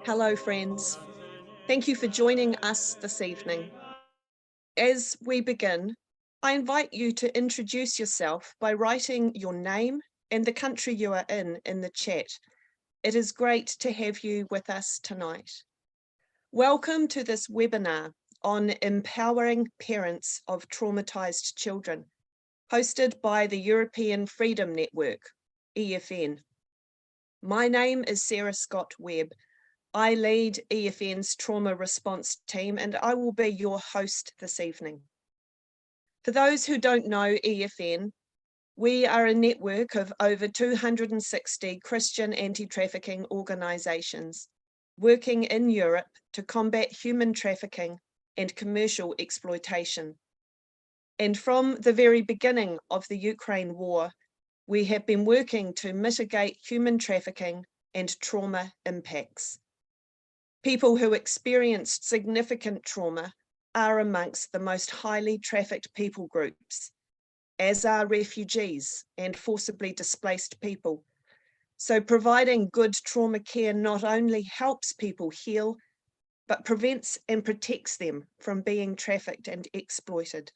Hello, friends. Thank you for joining us this evening. As we begin, I invite you to introduce yourself by writing your name and the country you are in the chat. It is great to have you with us tonight. Welcome to this webinar on empowering parents of traumatized children, hosted by the European Freedom Network, EFN. My name is Sarah Scott Webb. I lead EFN's trauma response team, and I will be your host this evening. For those who don't know EFN, we are a network of over 260 Christian anti-trafficking organisations working in Europe to combat human trafficking and commercial exploitation. And from the very beginning of the Ukraine war, we have been working to mitigate human trafficking and trauma impacts. People who experienced significant trauma are amongst the most highly trafficked people groups, as are refugees and forcibly displaced people. So providing good trauma care not only helps people heal, but prevents and protects them from being trafficked and exploited.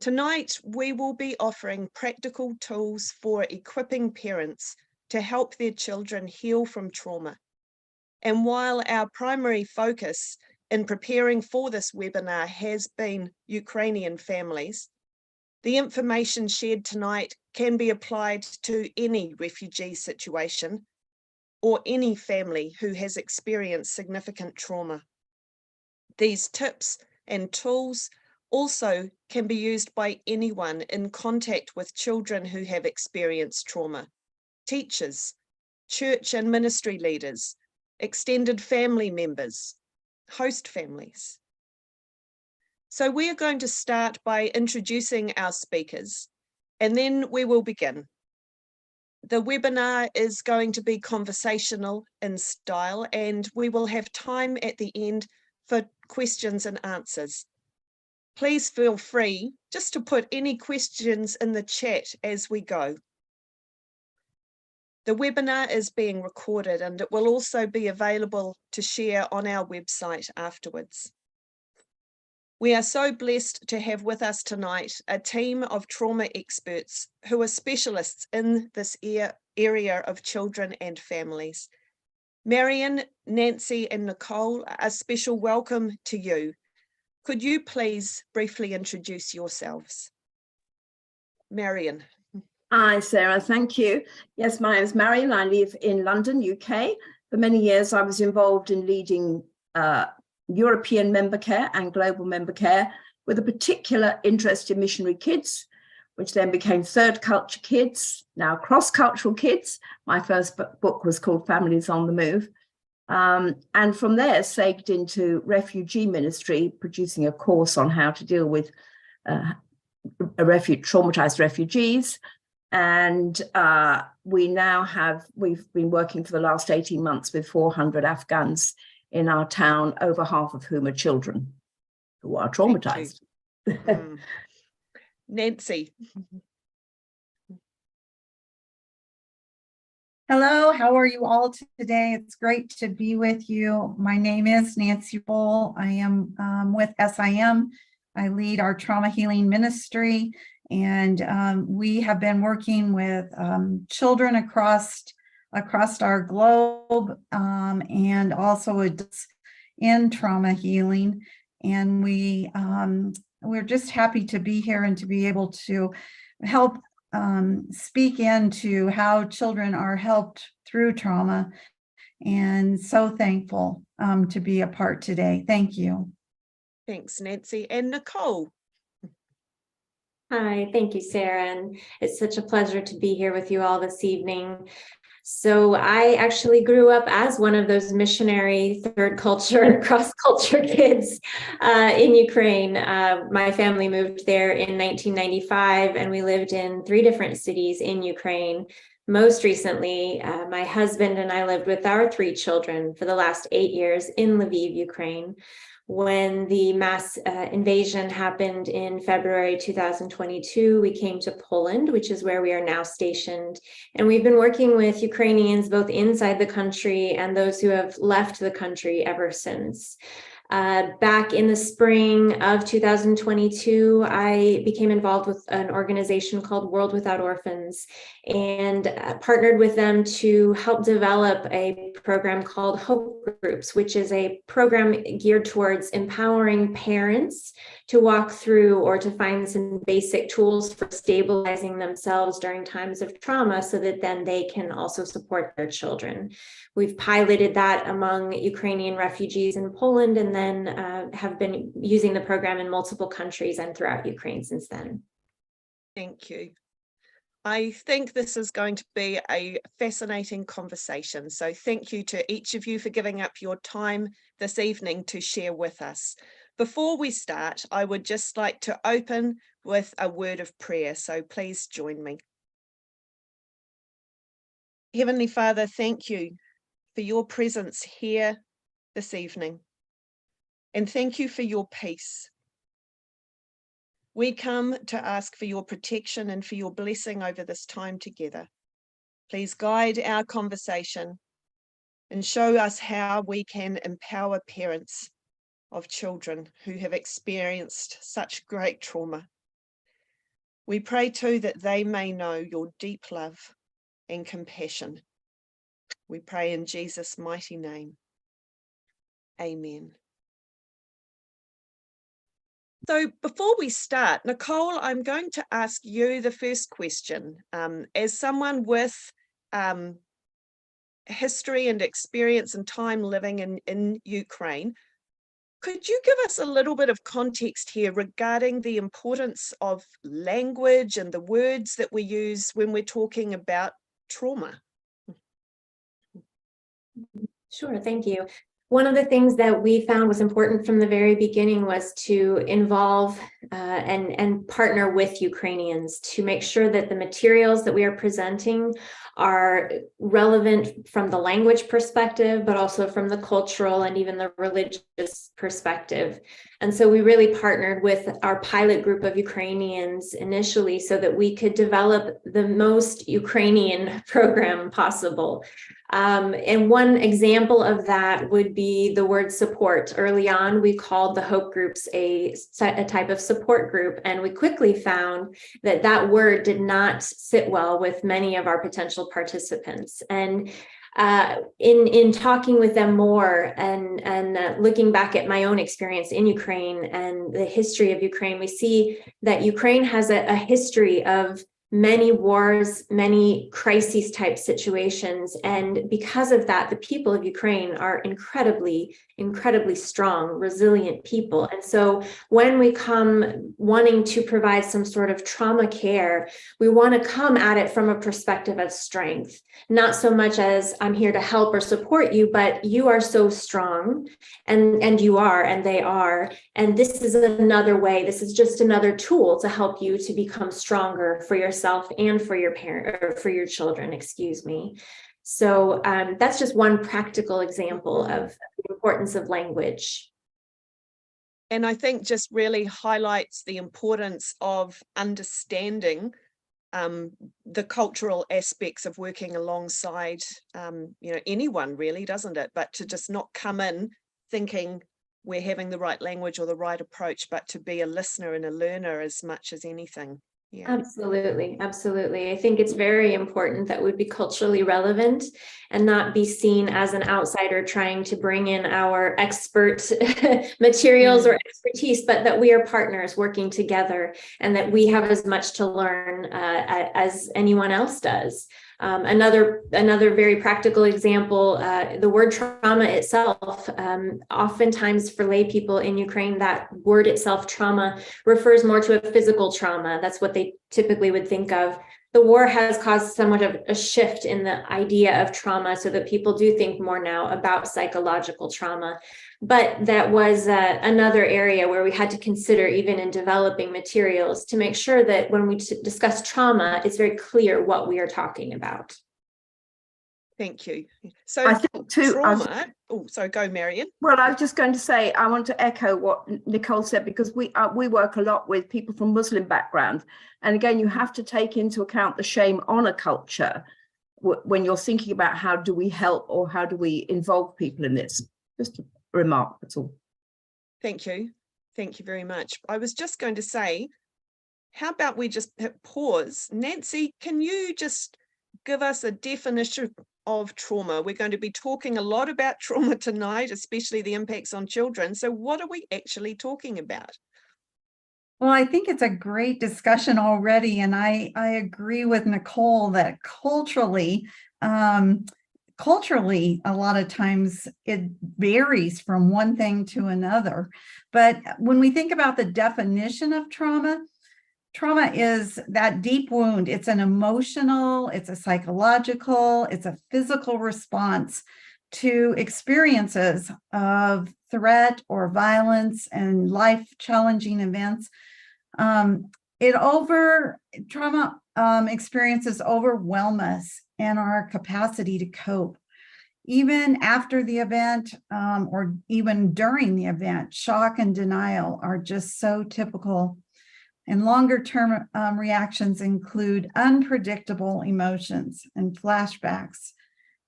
Tonight, we will be offering practical tools for equipping parents to help their children heal from trauma. And while our primary focus in preparing for this webinar has been Ukrainian families, the information shared tonight can be applied to any refugee situation or any family who has experienced significant trauma. These tips and tools also can be used by anyone in contact with children who have experienced trauma, teachers, church and ministry leaders, extended family members, host families. So we are going to start by introducing our speakers, and then we will begin. The webinar is going to be conversational in style, and we will have time at the end for questions and answers. Please feel free just to put any questions in the chat as we go. The webinar is being recorded and it will also be available to share on our website afterwards. We are so blessed to have with us tonight a team of trauma experts who are specialists in this area of children and families. Marion, Nancy and Nicole, a special welcome to you. Could you please briefly introduce yourselves? Marion. Hi, Sarah. Thank you. Yes, my name is Marion. I live in London, UK. For many years, I was involved in leading European member care and global member care with a particular interest in missionary kids, which then became third culture kids, now cross-cultural kids. My first book was called Families on the Move. And from there, segued into refugee ministry, producing a course on how to deal with traumatized refugees. And we've been working for the last 18 months with 400 Afghans in our town, over half of whom are children who are traumatized. Nancy. Hello, how are you all today? It's great to be with you. My name is Nancy Bull. I am with SIM. I lead our trauma healing ministry, and we have been working with children across our globe and also in trauma healing. And we're just happy to be here and to be able to help speak into how children are helped through trauma, and so thankful to be a part today. Thank you. Thanks, Nancy. And Nicole. Hi, thank you, Sarah. And it's such a pleasure to be here with you all this evening. So I actually grew up as one of those missionary third culture, cross-culture kids in Ukraine. My family moved there in 1995, and we lived in 3 different cities in Ukraine. Most recently, my husband and I lived with our 3 children for the last 8 years in Lviv, Ukraine. When the mass invasion happened in February 2022, we came to Poland, which is where we are now stationed. And we've been working with Ukrainians both inside the country and those who have left the country ever since. Back in the spring of 2022, I became involved with an organization called World Without Orphans and partnered with them to help develop a program called Hope Groups, which is a program geared towards empowering parents to walk through or to find some basic tools for stabilizing themselves during times of trauma so that then they can also support their children. We've piloted that among Ukrainian refugees in Poland and then have been using the program in multiple countries and throughout Ukraine since then. Thank you. I think this is going to be a fascinating conversation. So thank you to each of you for giving up your time this evening to share with us. Before we start, I would just like to open with a word of prayer. So please join me. Heavenly Father, thank you for your presence here this evening. And thank you for your peace. We come to ask for your protection and for your blessing over this time together. Please guide our conversation and show us how we can empower parents of children who have experienced such great trauma. We pray too that they may know your deep love and compassion. We pray in Jesus' mighty name. Amen. So before we start, Nicole, I'm going to ask you the first question. As someone with history and experience and time living in Ukraine, could you give us a little bit of context here regarding the importance of language and the words that we use when we're talking about trauma? Sure, thank you. One of the things that we found was important from the very beginning was to involve and partner with Ukrainians to make sure that the materials that we are presenting are relevant from the language perspective, but also from the cultural and even the religious perspective. And so we really partnered with our pilot group of Ukrainians initially so that we could develop the most Ukrainian program possible. And one example of that would be the word support. Early on, we called the Hope Groups a type of support group, and we quickly found that that word did not sit well with many of our potential participants. And in talking with them more and looking back at my own experience in Ukraine and the history of Ukraine, we see that Ukraine has a history of many wars, many crises type situations. And because of that, the people of Ukraine are incredibly strong, resilient people. And so when we come wanting to provide some sort of trauma care, we want to come at it from a perspective of strength, not so much as I'm here to help or support you, but you are so strong and you are, and they are. And this is another way, this is just another tool to help you to become stronger for yourself and for your parent or for your children, excuse me. So that's just one practical example of the importance of language. And I think just really highlights the importance of understanding the cultural aspects of working alongside, anyone really, doesn't it? But to just not come in thinking we're having the right language or the right approach, but to be a listener and a learner as much as anything. Yeah. Absolutely. I think it's very important that we be culturally relevant and not be seen as an outsider trying to bring in our expert materials or expertise, but that we are partners working together and that we have as much to learn as anyone else does. Another very practical example, the word trauma itself, oftentimes for lay people in Ukraine, that word itself, trauma, refers more to a physical trauma. That's what they typically would think of. the war has caused somewhat of a shift in the idea of trauma, so that people do think more now about psychological trauma. But that was another area where we had to consider, even in developing materials, to make sure that when we discuss trauma, it's very clear what we are talking about. Thank you. So I think too, trauma, oh, sorry, go Marion. Well, I was just going to say, I want to echo what Nicole said, because we work a lot with people from Muslim background. And again, you have to take into account the shame honor culture when you're thinking about how do we help or how do we involve people in this. Just a remark, that's all. Thank you. Thank you very much. I was just going to say, how about we just hit pause? Nancy, can you just give us a definition of trauma? We're going to be talking a lot about trauma tonight, especially the impacts on children. So what are we actually talking about? Well, I think it's a great discussion already. And I agree with Nicole that culturally, a lot of times it varies from one thing to another. But when we think about the definition of trauma is that deep wound. It's an emotional, it's a psychological, it's a physical response to experiences of threat or violence and life-challenging events. Trauma experiences overwhelm us and our capacity to cope. Even after the event, or even during the event, shock and denial are just so typical. And longer-term reactions include unpredictable emotions and flashbacks,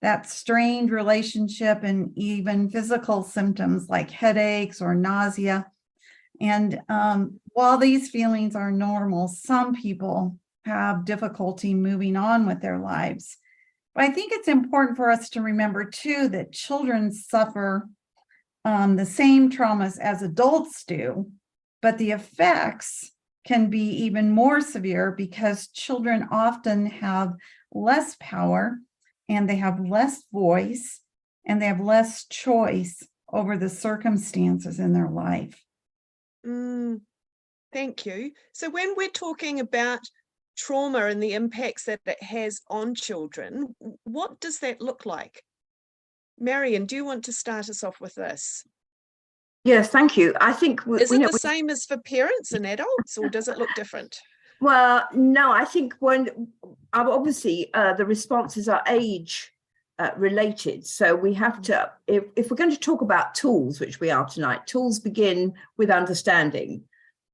that strained relationship, and even physical symptoms like headaches or nausea. And while these feelings are normal, some people have difficulty moving on with their lives. But I think it's important for us to remember, too, that children suffer the same traumas as adults do, but the effects can be even more severe because children often have less power and they have less voice and they have less choice over the circumstances in their life. Thank you. So when we're talking about trauma and the impacts that it has on children, what does that look like? Marion, do you want to start us off with this? Yes, thank you. I think is it the same as for parents and adults, or does it look different? Well, no, I think when obviously the responses are age related. So we have to, if we're going to talk about tools, which we are tonight, tools begin with understanding.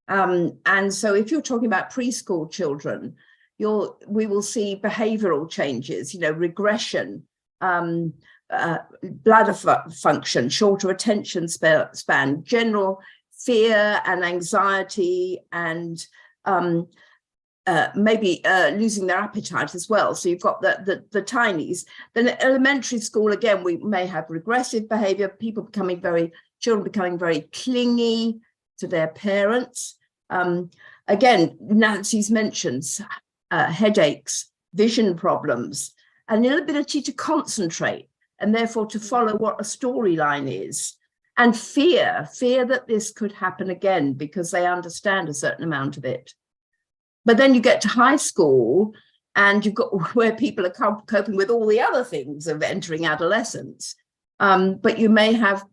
And so if you're talking about preschool children, we will see behavioral changes, regression, bladder function, shorter attention span, general fear and anxiety, and maybe losing their appetite as well. So you've got the tinies. Then at elementary school, again, we may have regressive behavior, children becoming very clingy to their parents. Again, Nancy's mentions headaches, vision problems, an inability to concentrate, and therefore to follow what a storyline is, and fear that this could happen again because they understand a certain amount of it. But then you get to high school and you've got where people are coping with all the other things of entering adolescence. But you may have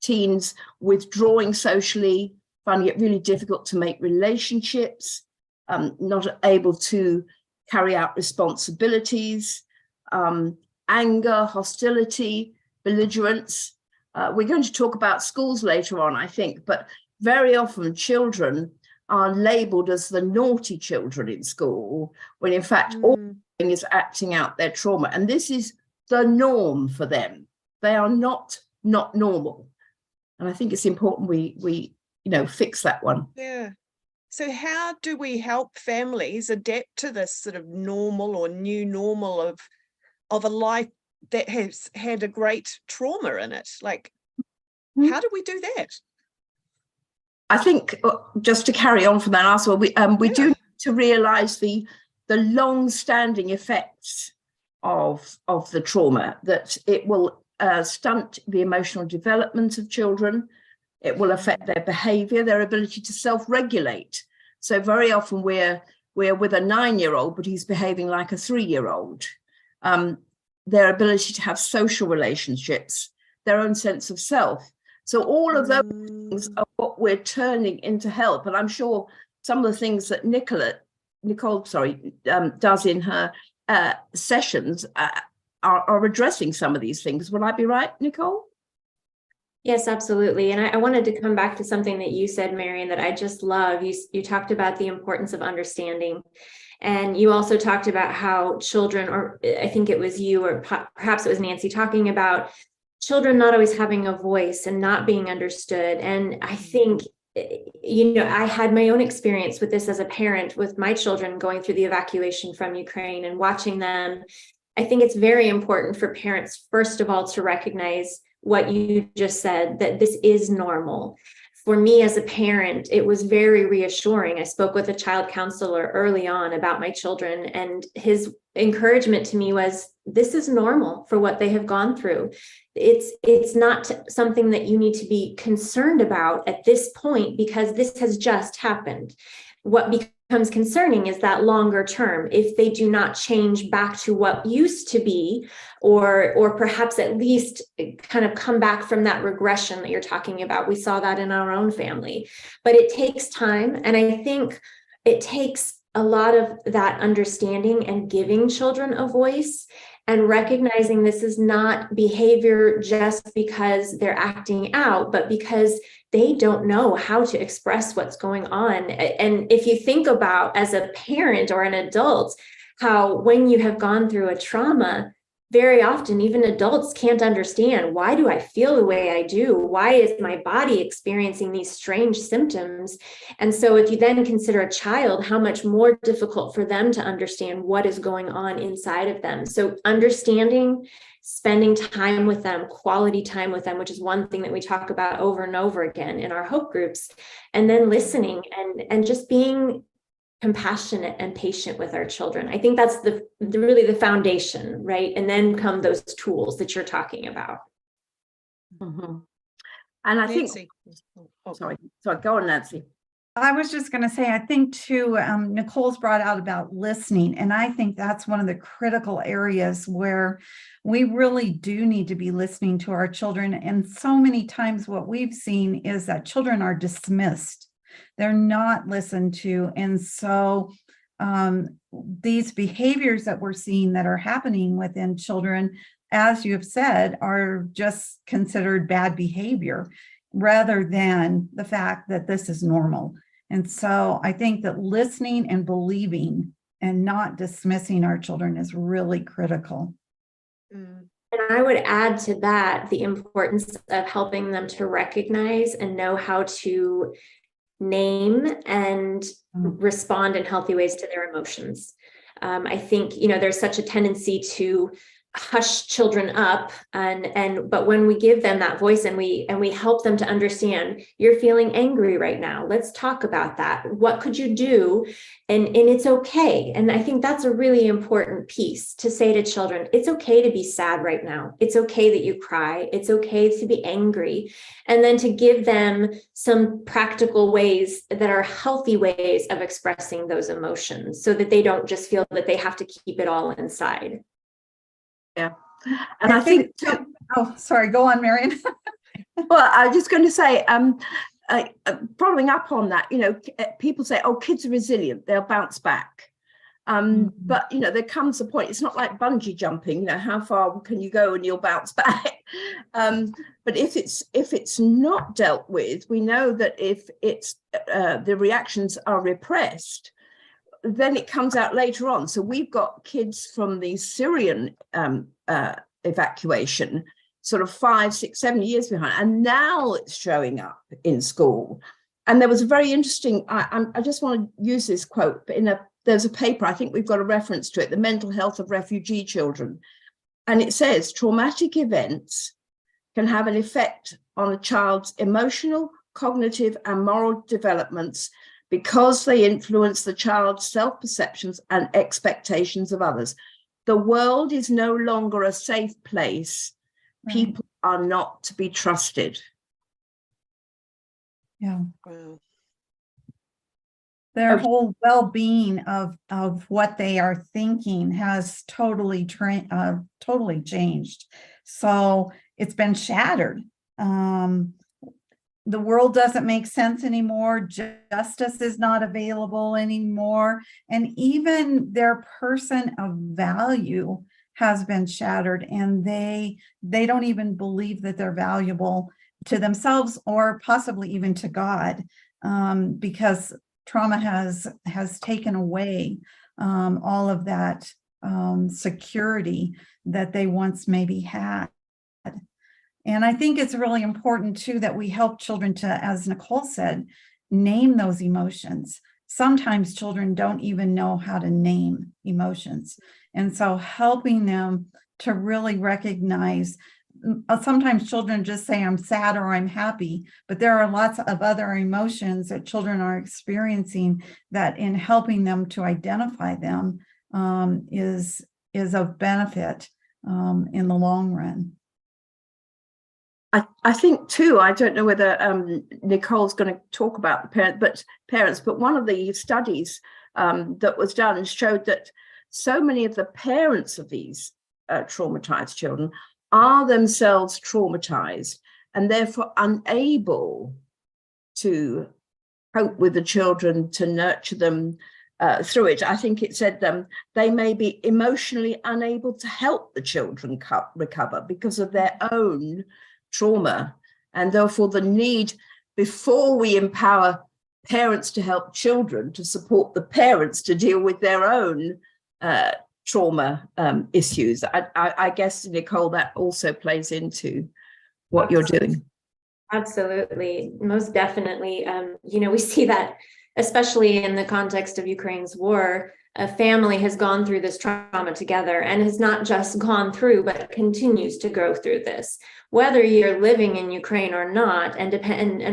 teens withdrawing socially, finding it really difficult to make relationships, not able to carry out responsibilities, anger, hostility, belligerence. We're going to talk about schools later on, I think, but very often children are labeled as the naughty children in school, when in fact all they're doing is acting out their trauma. And this is the norm for them. They are not normal. And I think it's important we fix that one. Yeah. So how do we help families adapt to this sort of normal or new normal of a life that has had a great trauma in it? Like, how do we do that? I think just to carry on from that answer, we do need to realise the long-standing effects of the trauma, that it will stunt the emotional development of children. It will affect their behaviour, their ability to self-regulate. So very often we're we're with a 9-year-old, but he's behaving like a 3-year-old. Their ability to have social relationships, their own sense of self. So all of those things are what we're turning into help. And I'm sure some of the things that Nicole does in her sessions are addressing some of these things. Would I be right, Nicole? Yes, absolutely. And I wanted to come back to something that you said, Marion, that I just love. You talked about the importance of understanding. And you also talked about how children, or I think it was you, or perhaps it was Nancy, talking about children not always having a voice and not being understood. And I think, I had my own experience with this as a parent with my children going through the evacuation from Ukraine and watching them. I think it's very important for parents, first of all, to recognize what you just said, that this is normal. For me as a parent, it was very reassuring. I spoke with a child counselor early on about my children, and his encouragement to me was, this is normal for what they have gone through. It's not something that you need to be concerned about at this point, because this has just happened. What becomes concerning is that longer term, if they do not change back to what used to be, or perhaps at least kind of come back from that regression that you're talking about. We saw that in our own family, but it takes time. And I think it takes a lot of that understanding and giving children a voice and recognizing this is not behavior just because they're acting out, but because they don't know how to express what's going on. And if you think about, as a parent or an adult, how when you have gone through a trauma, very often even adults can't understand, why do I feel the way I do? Why is my body experiencing these strange symptoms? And so if you then consider a child, how much more difficult for them to understand what is going on inside of them. So understanding, spending time with them, quality time with them, which is one thing that we talk about over and over again in our hope groups, and then listening and just being compassionate and patient with our children. I think that's really the foundation, right? And then come those tools that you're talking about. Mm-hmm. And I Nancy. think, sorry, go on, Nancy. I was just going to say, I think too, Nicole's brought out about listening. And I think that's one of the critical areas where we really do need to be listening to our children. And so many times what we've seen is that children are dismissed. They're not listened to. And so these behaviors that we're seeing that are happening within children, as you have said, are just considered bad behavior rather than the fact that this is normal. And so I think that listening and believing and not dismissing our children is really critical. And I would add to that the importance of helping them to recognize and know how to name and respond in healthy ways to their emotions. I think, there's such a tendency to hush children up, but when we give them that voice and we help them to understand, you're feeling angry right now, let's talk about that. What could you do? And it's okay. And I think that's a really important piece to say to children. It's okay to be sad right now. It's okay that you cry. It's okay to be angry. And then to give them some practical ways that are healthy ways of expressing those emotions so that they don't just feel that they have to keep it all inside. Yeah. And I think oh, sorry, go on, Marion. Well, I was just going to say, following up on that, people say, oh, kids are resilient, they'll bounce back. But, there comes a point, it's not like bungee jumping, how far can you go and you'll bounce back? But if it's not dealt with, we know that if the reactions are repressed, then it comes out later on. So we've got kids from the Syrian evacuation, sort of 5, 6, 7 years behind, and now it's showing up in school. And there was a very interesting, I just want to use this quote, but there's a paper, I think we've got a reference to it, The Mental Health of Refugee Children. And it says, traumatic events can have an effect on a child's emotional, cognitive, and moral developments because they influence the child's self-perceptions and expectations of others. The world is no longer a safe place. Right. People are not to be trusted. Yeah. Wow. Their Okay. whole well-being of what they are thinking has totally changed. So it's been shattered. The world doesn't make sense anymore. Justice is not available anymore. And even their person of value has been shattered, and they don't even believe that they're valuable to themselves or possibly even to God, because trauma has taken away all of that security that they once maybe had. And I think it's really important too that we help children to, as Nicole said, name those emotions. Sometimes children don't even know how to name emotions. And so helping them to really recognize, sometimes children just say, I'm sad or I'm happy, but there are lots of other emotions that children are experiencing that in helping them to identify them is of benefit in the long run. I think too, I don't know whether Nicole's going to talk about the parents, but one of the studies that was done showed that so many of the parents of these traumatized children are themselves traumatized and therefore unable to cope with the children, to nurture them through it. I think it said they may be emotionally unable to help the children recover because of their own trauma, and therefore the need, before we empower parents to help children, to support the parents to deal with their own trauma issues. I guess, Nicole, that also plays into what you're doing. Absolutely, most definitely. We see that, especially in the context of Ukraine's war. A family has gone through this trauma together and has not just gone through, but continues to go through this. Whether you're living in Ukraine or not, and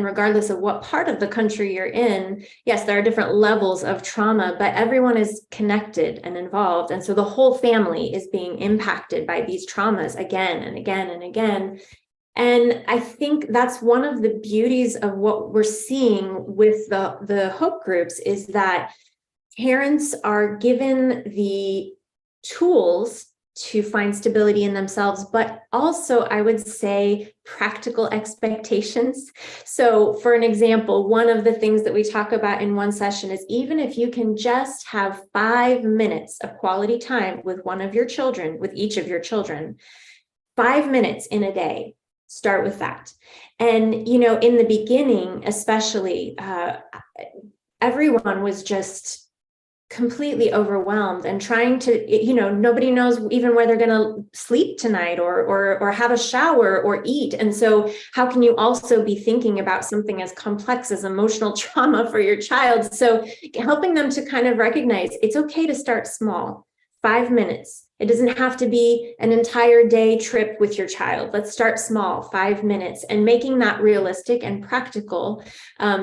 regardless of what part of the country you're in, yes, there are different levels of trauma, but everyone is connected and involved. And so the whole family is being impacted by these traumas again and again and again. And I think that's one of the beauties of what we're seeing with the Hope groups is that parents are given the tools to find stability in themselves, but also, I would say, practical expectations. So for an example, one of the things that we talk about in one session is even if you can just have 5 minutes of quality time with one of your children, with each of your children, 5 minutes in a day, start with that. And, in the beginning, especially, everyone was just completely overwhelmed and trying to, nobody knows even where they're going to sleep tonight or have a shower or eat. And so how can you also be thinking about something as complex as emotional trauma for your child? So helping them to kind of recognize it's okay to start small, 5 minutes. It doesn't have to be an entire day trip with your child. Let's start small, 5 minutes, and making that realistic and practical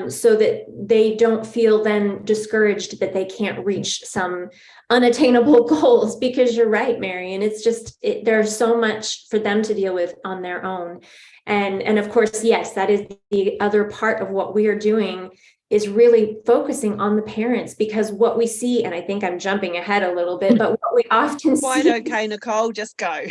so that they don't feel then discouraged that they can't reach some unattainable goals, because you're right, Marion. It's just, there's so much for them to deal with on their own. And of course, yes, that is the other part of what we are doing, is really focusing on the parents, because what we see, and I think I'm jumping ahead a little bit, but what we often Quite see. okay, Nicole, just go.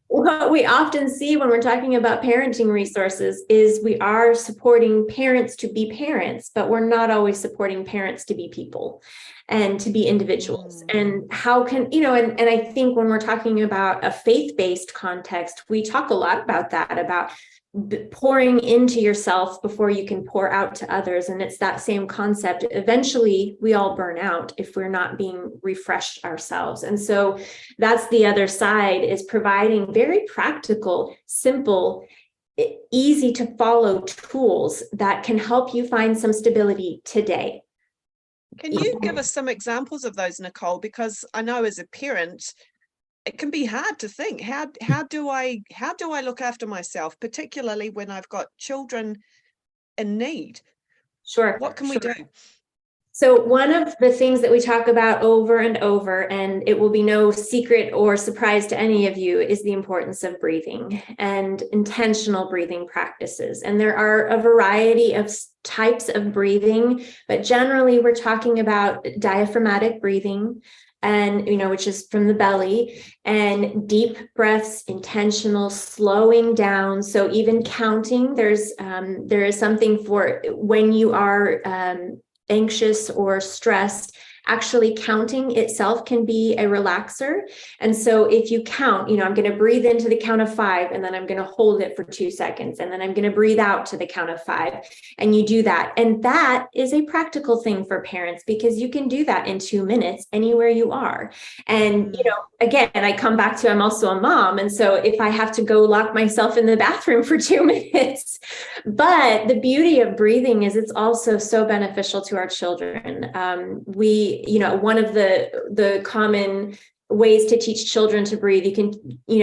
What we often see when we're talking about parenting resources is we are supporting parents to be parents, but we're not always supporting parents to be people and to be individuals. And how can, and I think when we're talking about a faith-based context, we talk a lot about that, about pouring into yourself before you can pour out to others. And it's that same concept. Eventually, we all burn out if we're not being refreshed ourselves. And so that's the other side, is providing very practical, simple, easy to follow tools that can help you find some stability today. Can you give us some examples of those, Nicole? Because I know as a parent, it can be hard to think, how do I look after myself, particularly when I've got children in need? Sure. What can we do? So one of the things that we talk about over and over, and it will be no secret or surprise to any of you, is the importance of breathing and intentional breathing practices. And there are a variety of types of breathing, but generally we're talking about diaphragmatic breathing, and which is from the belly, and deep breaths, intentional slowing down. So even counting, there is something for when you are anxious or stressed. Actually counting itself can be a relaxer. And so if you count, I'm going to breathe into the count of 5, and then I'm going to hold it for 2 seconds, and then I'm going to breathe out to the count of 5. And you do that. And that is a practical thing for parents, because you can do that in 2 minutes anywhere you are. And, again, I come back to, I'm also a mom. And so if I have to go lock myself in the bathroom for 2 minutes, but the beauty of breathing is it's also so beneficial to our children. One of the common ways to teach children to breathe, you can,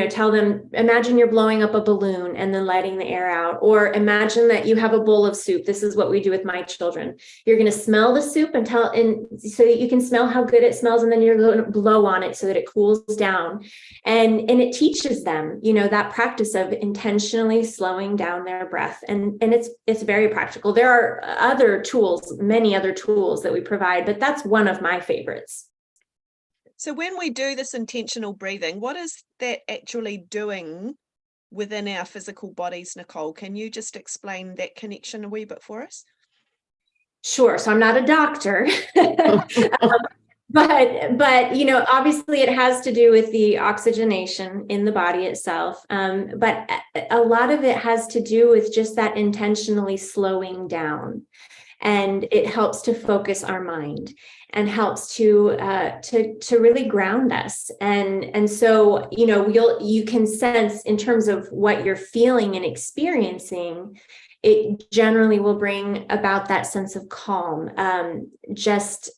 tell them, imagine you're blowing up a balloon and then letting the air out, or imagine that you have a bowl of soup. This is what we do with my children. You're going to smell the soup and so that you can smell how good it smells, and then you're going to blow on it so that it cools down. And it teaches them, that practice of intentionally slowing down their breath. And it's very practical. There are other tools, many other tools that we provide, but that's one of my favorites. So when we do this intentional breathing, what is that actually doing within our physical bodies, Nicole? Can you just explain that connection a wee bit for us? Sure. So I'm not a doctor, but obviously it has to do with the oxygenation in the body itself. But a lot of it has to do with just that intentionally slowing down. And it helps to focus our mind and helps to really ground us. And so, you can sense in terms of what you're feeling and experiencing, it generally will bring about that sense of calm, just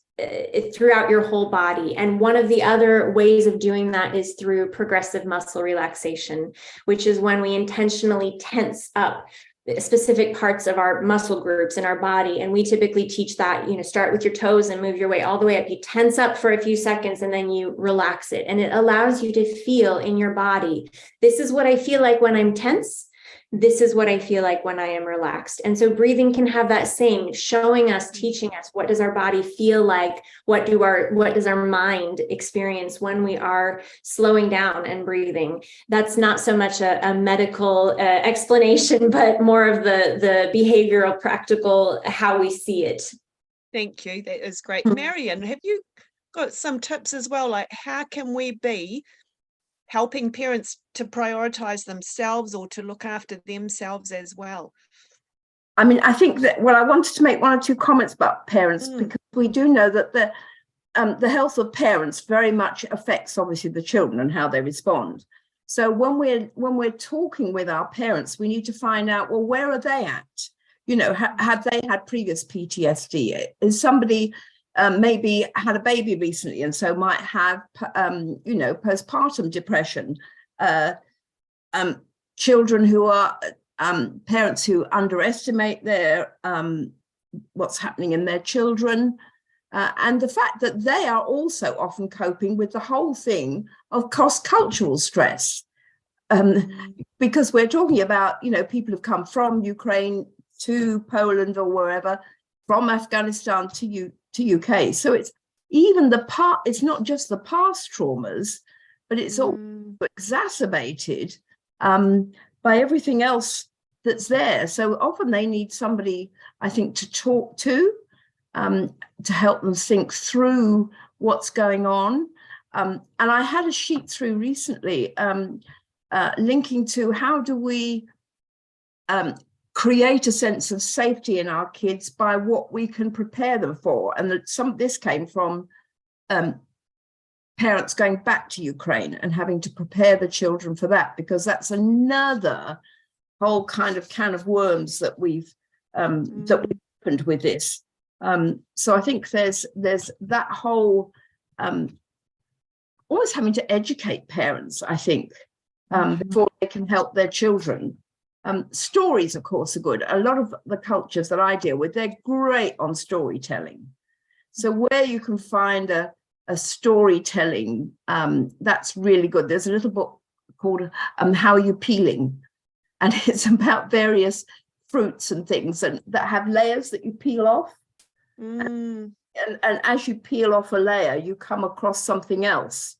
throughout your whole body. And one of the other ways of doing that is through progressive muscle relaxation, which is when we intentionally tense up specific parts of our muscle groups in our body. And we typically teach that, start with your toes and move your way all the way up. You tense up for a few seconds and then you relax it. And it allows you to feel in your body, this is what I feel like when I'm tense. This is what I feel like when I am relaxed. And so breathing can have that same, showing us, teaching us, what does our body feel like? What does our mind experience when we are slowing down and breathing? That's not so much a medical explanation, but more of the behavioral, practical, how we see it. Thank you. That is great. Marion, have you got some tips as well? Like, how can we be helping parents to prioritize themselves or to look after themselves as well? I mean, I think that, I wanted to make 1 or 2 comments about parents, because we do know that the health of parents very much affects, obviously, the children and how they respond. So when we're talking with our parents, we need to find out, well, where are they at? Have they had previous PTSD? Is somebody maybe had a baby recently and so might have, postpartum depression, children who are parents who underestimate their what's happening in their children, and the fact that they are also often coping with the whole thing of cross-cultural stress, because we're talking about, people who've come from Ukraine to Poland or wherever, from Afghanistan to UK. So it's even it's not just the past traumas, but it's all exacerbated by everything else that's there. So often they need somebody, I think, to talk to help them think through what's going on. And I had a sheet through recently linking to how do we create a sense of safety in our kids by what we can prepare them for. And that this came from parents going back to Ukraine and having to prepare the children for that, because that's another whole kind of can of worms that we've opened with this. So I think there's that whole always having to educate parents, I think, before they can help their children. Stories, of course, are good. A lot of the cultures that I deal with, they're great on storytelling. So where you can find a storytelling, that's really good. There's a little book called How Are You Peeling? And it's about various fruits and things that have layers that you peel off. And as you peel off a layer, you come across something else.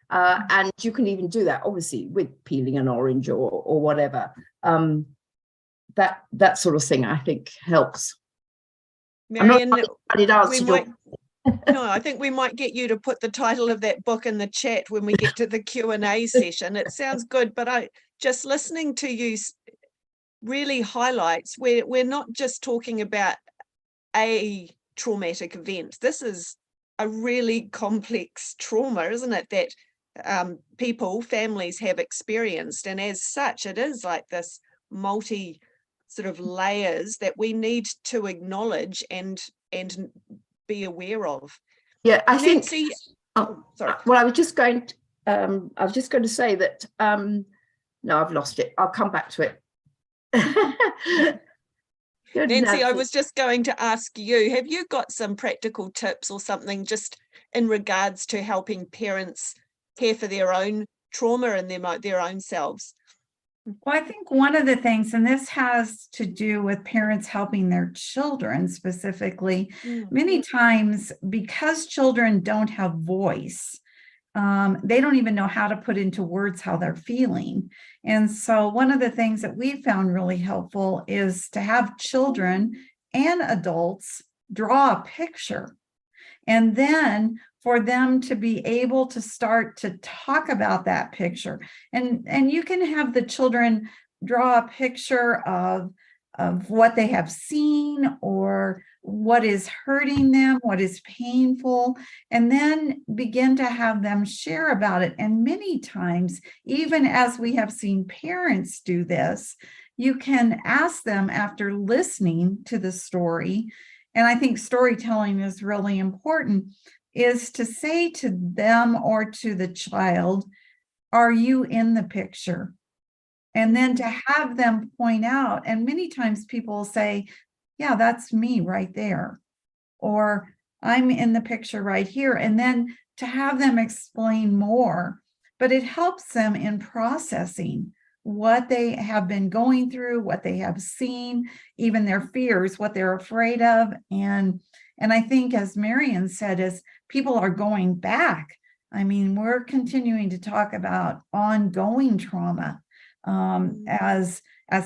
And you can even do that, obviously, with peeling an orange or whatever. That sort of thing, I think, helps. Marion, No, I think we might get you to put the title of that book in the chat when we get to the Q&A session. It sounds good, but just listening to you really highlights we're not just talking about a traumatic event. This is a really complex trauma, isn't it, that families have experienced, and as such it is like this multi sort of layers that we need to acknowledge and be aware of. Yeah, I Nancy, think. Oh, sorry. Well, I was just going to say that. No, I've lost it. I'll come back to it. Nancy, I was just going to ask you, have you got some practical tips or something just in regards to helping parents care for their own trauma and their own selves? Well, I think one of the things, and this has to do with parents helping their children specifically, many times because children don't have voice, they don't even know how to put into words how they're feeling. And so one of the things that we found really helpful is to have children and adults draw a picture, and then for them to be able to start to talk about that picture. And you can have the children draw a picture of what they have seen or what is hurting them, what is painful, and then begin to have them share about it. And many times, even as we have seen parents do this, you can ask them after listening to the story, and I think storytelling is really important, is to say to them or to the child, are you in the picture? And then to have them point out, and many times people will say, yeah, that's me right there, or I'm in the picture right here. And then to have them explain more, but it helps them in processing what they have been going through, what they have seen, even their fears, what they're afraid of. And I think, as Marion said, as people are going back, I mean, we're continuing to talk about ongoing trauma as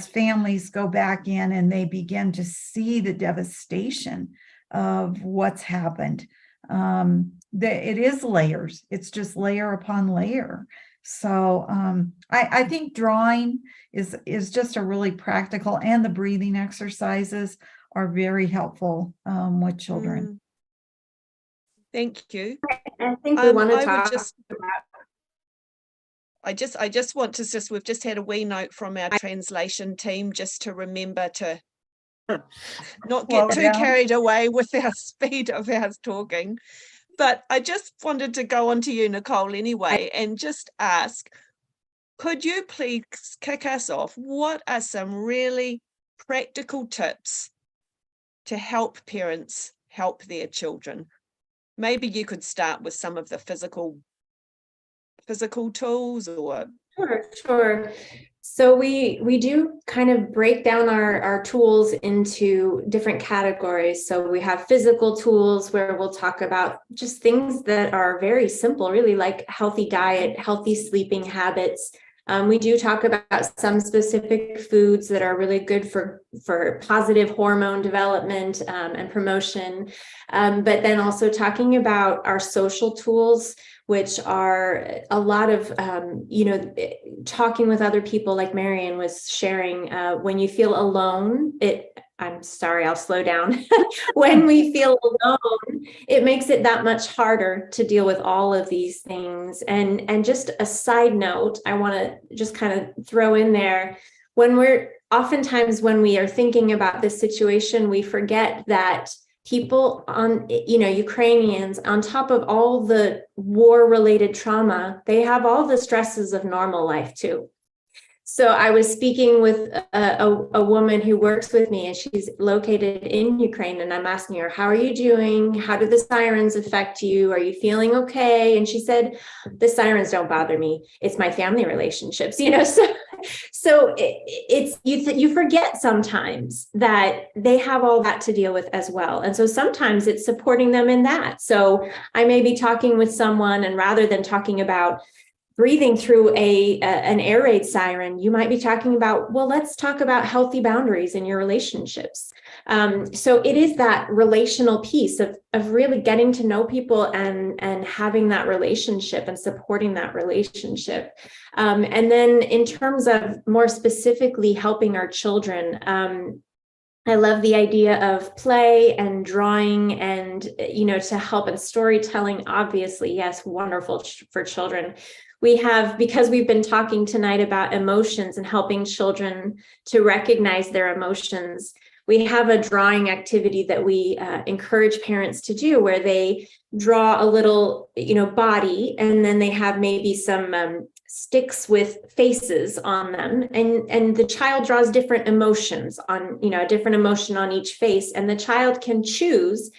families go back in and they begin to see the devastation of what's happened. It is layers. It's just layer upon layer. So I think drawing is just a really practical, and the breathing exercises are very helpful with children. Thank you. I think we want to talk I just want to we've just had a wee note from our translation team just to remember to not get too carried away with our speed of our talking. But I just wanted to go on to you, Nicole, anyway, and just ask, could you please kick us off? What are some really practical tips to help parents help their children? Maybe you could start with some of the physical tools or... Sure. So we do kind of break down our tools into different categories. So we have physical tools where we'll talk about just things that are very simple, really, like healthy diet, healthy sleeping habits. We do talk about some specific foods that are really good for positive hormone development and promotion. But then also talking about our social tools, which are a lot of, talking with other people, like Marion was sharing. When you feel alone, I'm sorry, I'll slow down. When we feel alone, it makes it that much harder to deal with all of these things. And just a side note, I want to just kind of throw in there, oftentimes when we are thinking about this situation, we forget that people Ukrainians, on top of all the war-related trauma, they have all the stresses of normal life too. So I was speaking with a woman who works with me, and she's located in Ukraine, and I'm asking her, how are you doing? How do the sirens affect you? Are you feeling okay? And she said, the sirens don't bother me. It's my family relationships, so it's you forget sometimes that they have all that to deal with as well. And so sometimes it's supporting them in that. So I may be talking with someone, and rather than talking about breathing through an air raid siren, you might be talking about, well, let's talk about healthy boundaries in your relationships. So it is that relational piece of really getting to know people and having that relationship and supporting that relationship. And then in terms of more specifically helping our children, I love the idea of play and drawing and, to help, and storytelling, obviously, yes, wonderful for children. We have, because we've been talking tonight about emotions and helping children to recognize their emotions, we have a drawing activity that we encourage parents to do, where they draw a little, body, and then they have maybe some sticks with faces on them, and the child draws different emotions on, a different emotion on each face, and the child can choose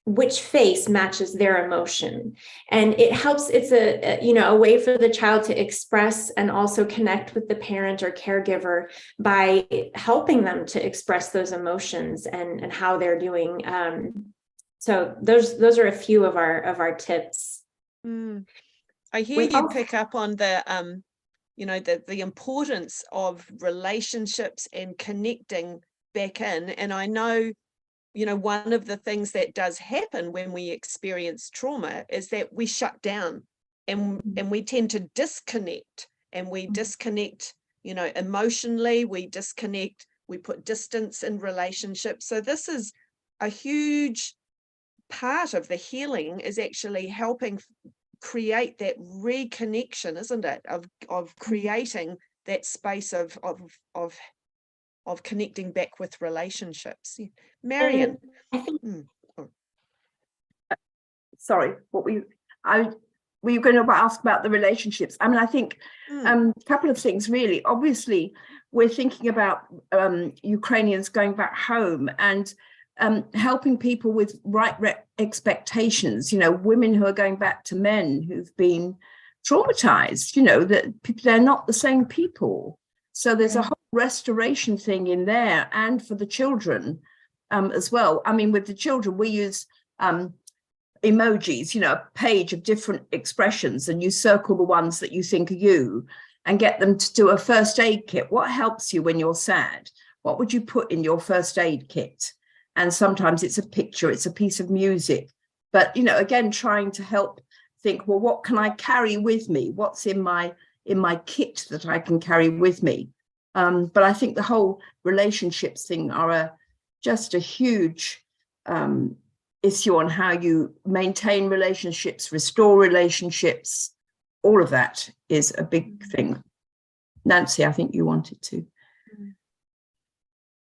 which face matches their emotion. And it helps, it's a way for the child to express and also connect with the parent or caregiver by helping them to express those emotions and how they're doing. So those are a few of our tips. I hear you pick up on the the importance of relationships and connecting back in. And I know, one of the things that does happen when we experience trauma is that we shut down and we tend to disconnect, and we disconnect, emotionally, we disconnect, we put distance in relationships. So this is a huge part of the healing, is actually helping create that reconnection, isn't it? Of creating that space of connecting back with relationships. Marion. Sorry, were you going to ask about the relationships? I mean, I think a couple of things, really. Obviously, we're thinking about Ukrainians going back home and helping people with right expectations, women who are going back to men who've been traumatized, that they're not the same people. So there's a whole restoration thing in there, and for the children as well. I mean, with the children, we use emojis, a page of different expressions, and you circle the ones that you think are you and get them to do a first aid kit. What helps you when you're sad? What would you put in your first aid kit? And sometimes it's a picture, it's a piece of music. But, again, trying to help think, well, what can I carry with me? What's in my kit that I can carry with me? But I think the whole relationships thing are just a huge issue on how you maintain relationships, restore relationships. All of that is a big thing. Nancy, I think you wanted to.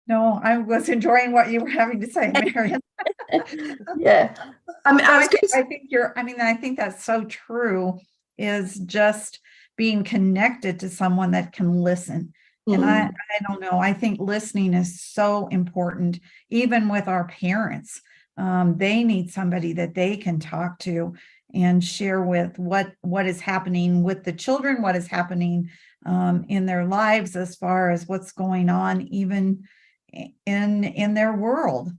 No, I was enjoying what you were having to say, Marion. Yeah. I think that's so true, is just being connected to someone that can listen. And I don't know, I think listening is so important, even with our parents. They need somebody that they can talk to and share with what is happening with the children, what is happening in their lives, as far as what's going on, even in their world.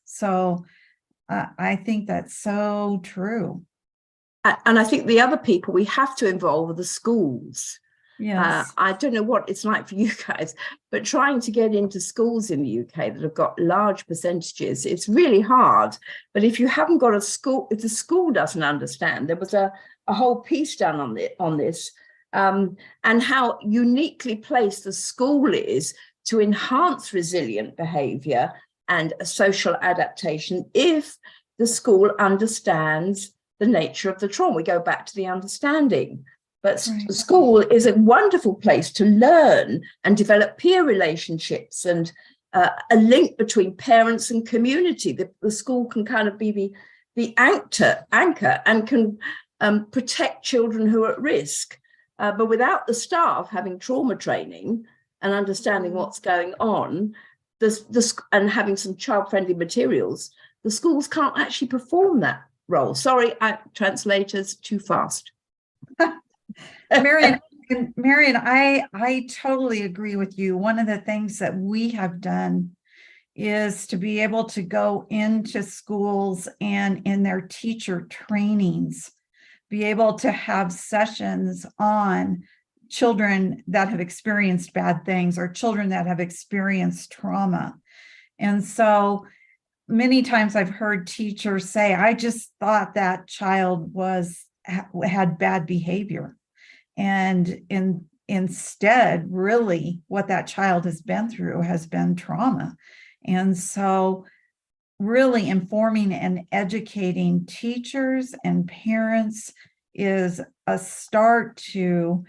So I think that's so true. And I think the other people we have to involve are the schools. Yes. I don't know what it's like for you guys, but trying to get into schools in the UK that have got large percentages, it's really hard. But if you haven't got a school, if the school doesn't understand, there was a whole piece done on this, and how uniquely placed the school is to enhance resilient behavior and a social adaptation if the school understands the nature of the trauma. We go back to the understanding. But school is a wonderful place to learn and develop peer relationships and a link between parents and community. The school can kind of be the anchor and can protect children who are at risk. But without the staff having trauma training and understanding what's going on, and having some child-friendly materials, the schools can't actually perform that role. Sorry, translators, too fast. Marion, I totally agree with you. One of the things that we have done is to be able to go into schools and in their teacher trainings, be able to have sessions on children that have experienced bad things or children that have experienced trauma. And so many times I've heard teachers say, I just thought that child had bad behavior. And instead, really, what that child has been through has been trauma. And so really informing and educating teachers and parents is a start to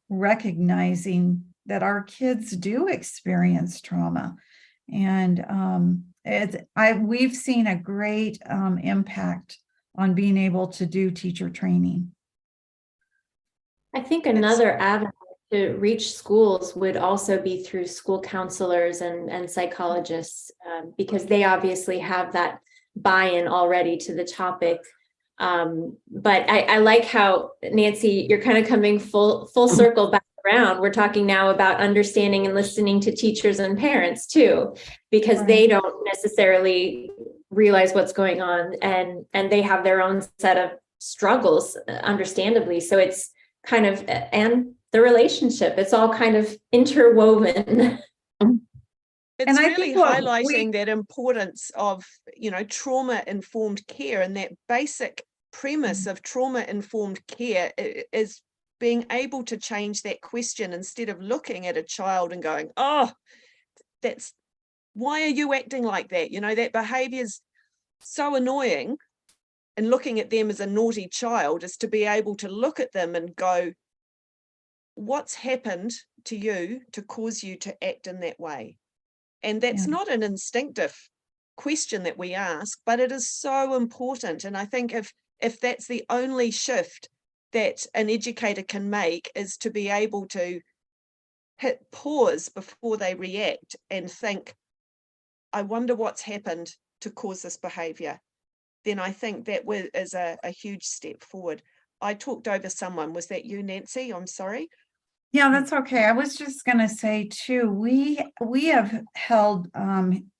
recognizing that our kids do experience trauma. And we've seen a great impact on being able to do teacher training. I think another avenue to reach schools would also be through school counselors and psychologists, because they obviously have that buy-in already to the topic. But I like how, Nancy, you're kind of coming full circle back around. We're talking now about understanding and listening to teachers and parents too, because they don't necessarily realize what's going on, and they have their own set of struggles, understandably. So it's kind of, and the relationship, it's all kind of interwoven. It's really highlighting that importance of, trauma-informed care, and that basic premise of trauma-informed care is being able to change that question instead of looking at a child and going, oh, why are you acting like that? That behavior is so annoying. And looking at them as a naughty child is to be able to look at them and go, what's happened to you to cause you to act in that way? And that's not an instinctive question that we ask, but it is so important. And I think if that's the only shift that an educator can make, is to be able to hit pause before they react and think, I wonder what's happened to cause this behavior, then I think that is a huge step forward. I talked over someone. Was that you, Nancy? I'm sorry. Yeah, that's okay. I was just going to say too, we have held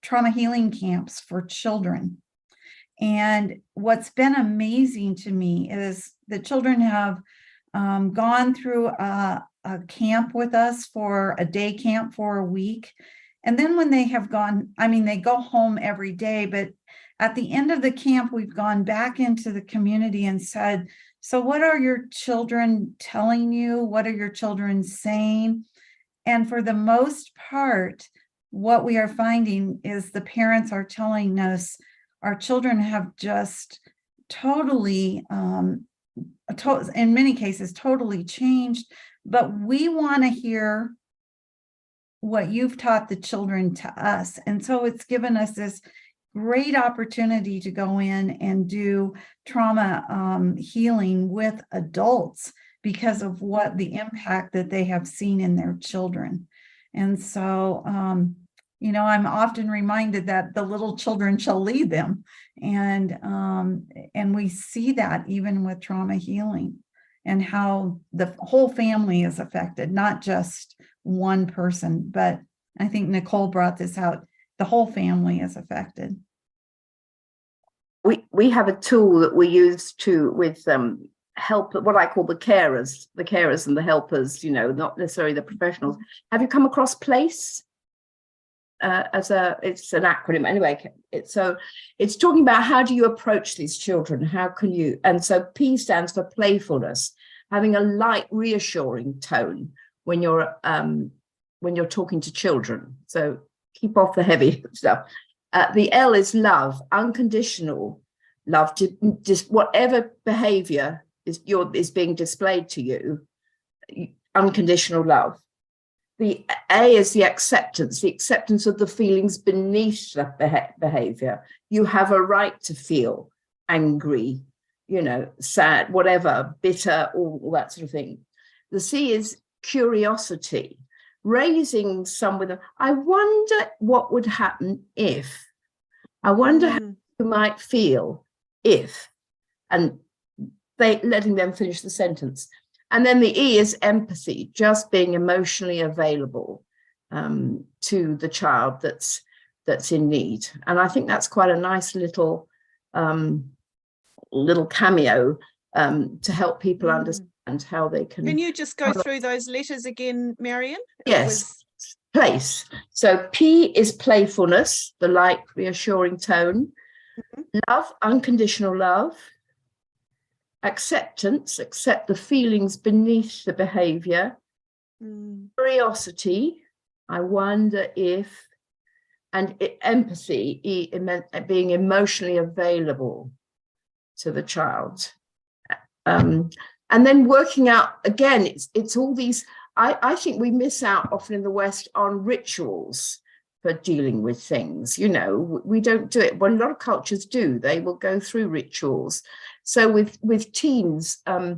trauma healing camps for children. And what's been amazing to me is the children have gone through a camp with us, for a day camp for a week. And then when they have gone, they go home every day, but at the end of the camp, we've gone back into the community and said, so what are your children telling you? What are your children saying? And for the most part, what we are finding is the parents are telling us our children have just totally, in many cases, totally changed. But we want to hear what you've taught the children to us. And so it's given us this great opportunity to go in and do trauma healing with adults because of what the impact that they have seen in their children. And so, I'm often reminded that the little children shall lead them. And we see that even with trauma healing, and how the whole family is affected, not just one person. But I think Nicole brought this out. The whole family is affected. We have a tool that we use with help, what I call the carers and the helpers, not necessarily the professionals. Have you come across PLACE? It's an acronym anyway. It's talking about how do you approach these children? How can you? And so P stands for playfulness, having a light, reassuring tone when you're talking to children. So keep off the heavy stuff. The L is love, unconditional love, to just whatever behavior is being displayed to you, unconditional love. The A is the acceptance of the feelings beneath that behavior. You have a right to feel angry, sad, whatever, bitter, all that sort of thing. The C is curiosity, raising some with them. I wonder what would happen if. I wonder how you might feel if, and letting them finish the sentence. And then the E is empathy, just being emotionally available to the child that's in need. And I think that's quite a nice little cameo to help people understand how they can. Can you just go through those letters again, Marion? Yes. Place. So P is playfulness, the light, reassuring tone. Love, unconditional love. Acceptance, accept the feelings beneath the behavior. Curiosity, I wonder if. And empathy, being emotionally available to the child. And then working out, again, it's all these, I think we miss out often in the West on rituals for dealing with things. We don't do it. Well, a lot of cultures do. They will go through rituals. So with teens, I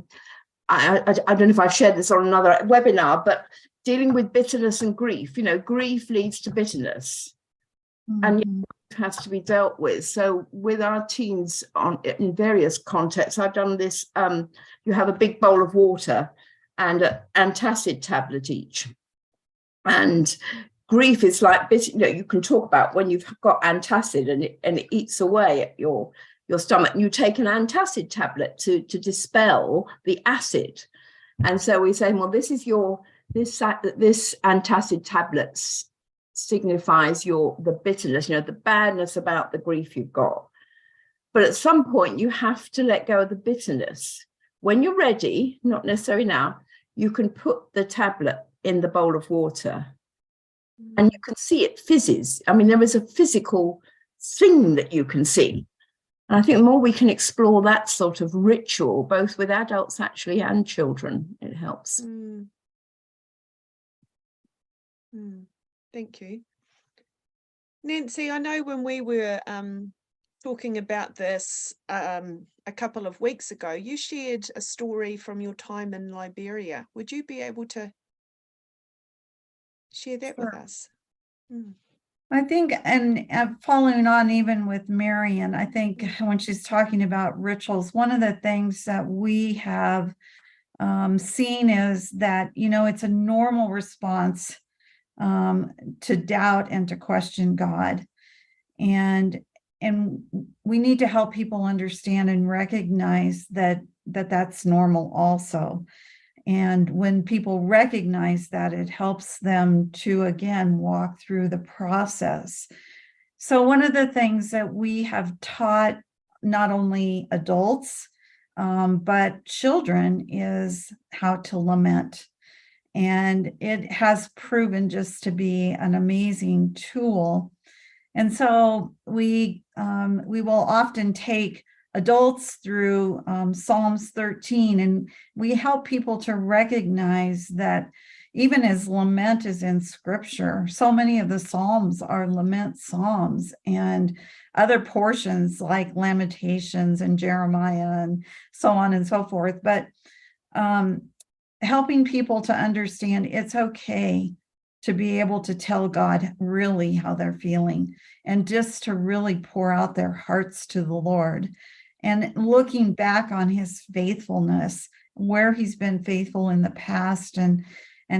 don't know if I've shared this on another webinar, but dealing with bitterness and grief, grief leads to bitterness. And it has to be dealt with. So with our teens in various contexts, I've done this, you have a big bowl of water and an antacid tablet each. And grief is like, you can talk about when you've got antacid and it eats away at your stomach, and you take an antacid tablet to dispel the acid. And so we're saying, well, this antacid tablet signifies the bitterness, the badness about the grief you've got. But at some point, you have to let go of the bitterness. When you're ready, not necessarily now, you can put the tablet in the bowl of water and you can see it fizzes. I mean, there is a physical thing that you can see. And I think the more we can explore that sort of ritual, both with adults actually and children, it helps. Thank you. Nancy, I know when we were talking about this a couple of weeks ago, you shared a story from your time in Liberia. Would you be able to share that with us? I think, and following on even with Marion, I think when she's talking about rituals, one of the things that we have seen is that, it's a normal response to doubt and to question God. And we need to help people understand and recognize that that's normal also. And when people recognize that, it helps them to, again, walk through the process. So one of the things that we have taught not only adults, but children is how to lament. And it has proven just to be an amazing tool. And so we will often take adults through Psalms 13, and we help people to recognize that even as lament is in Scripture, so many of the Psalms are lament Psalms, and other portions like Lamentations and Jeremiah and so on and so forth. But helping people to understand it's okay to be able to tell God really how they're feeling and just to really pour out their hearts to the Lord. And looking back on his faithfulness, where he's been faithful in the past, and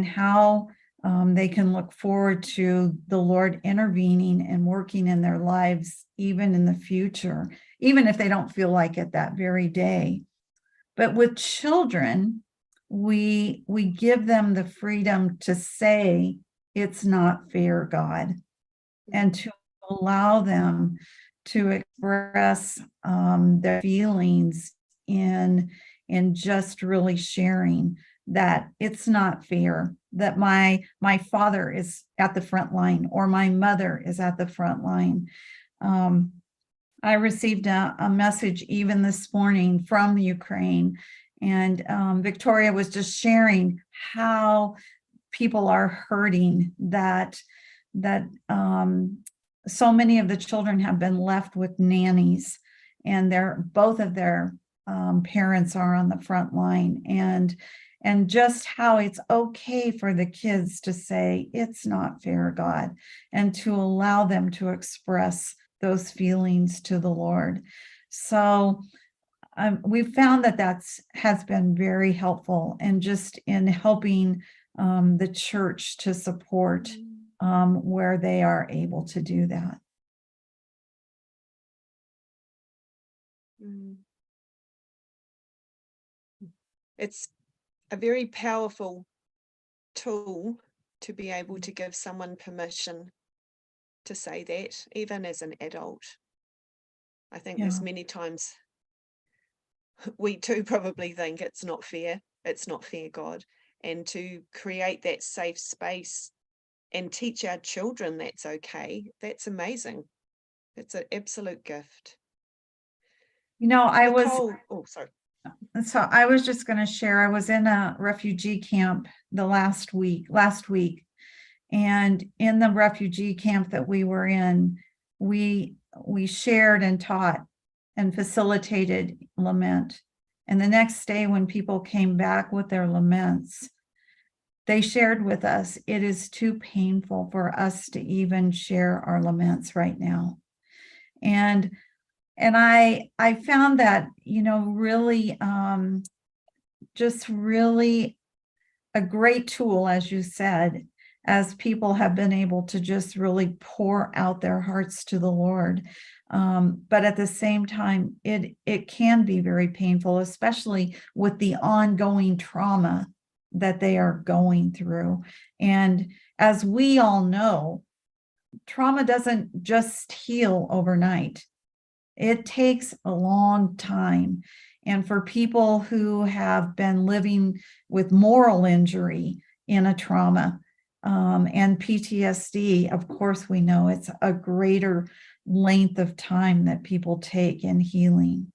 how they can look forward to the Lord intervening and working in their lives, even in the future, even if they don't feel like it that very day. But with children, we give them the freedom to say, it's not fair, God, and to allow them to express their feelings in just really sharing that it's not fair that my father is at the front line or my mother is at the front line. I received a message even this morning from Ukraine, and Victoria was just sharing how people are hurting, that so many of the children have been left with nannies, and both of their parents are on the front line, and just how it's okay for the kids to say, it's not fair, God, and to allow them to express those feelings to the Lord. So we've found that has been very helpful, and just in helping the church to support where they are able to do that. It's a very powerful tool to be able to give someone permission to say that, even as an adult. I think there's many times we too probably think it's not fair, God, and to create that safe space and teach our children that's okay, that's amazing. It's an absolute gift. Nicole, So I was just going to share, I was in a refugee camp last week, and in the refugee camp that we were in, we shared and taught and facilitated lament. And the next day, when people came back with their laments, they shared with us, it is too painful for us to even share our laments right now. And I found that, really, just really a great tool, as you said, as people have been able to just really pour out their hearts to the Lord. But at the same time, it can be very painful, especially with the ongoing trauma that they are going through. And as we all know, trauma doesn't just heal overnight. It takes a long time. And for people who have been living with moral injury in a trauma and PTSD, of course, we know it's a greater length of time that people take in healing.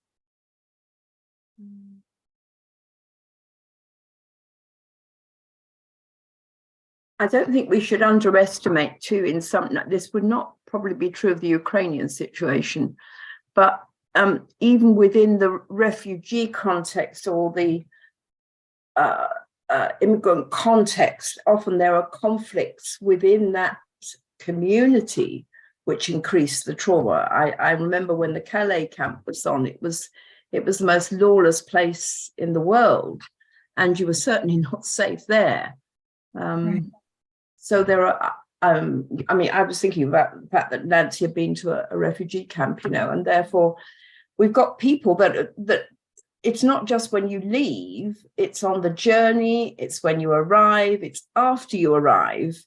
I don't think we should underestimate too, in something like this would not probably be true of the Ukrainian situation, but even within the refugee context or the immigrant context, often there are conflicts within that community which increase the trauma. I remember when the Calais camp was on, it was the most lawless place in the world, and you were certainly not safe there. Right. So there are, I mean, I was thinking about the fact that Nancy had been to a refugee camp, and therefore we've got people that it's not just when you leave, it's on the journey, it's when you arrive, it's after you arrive.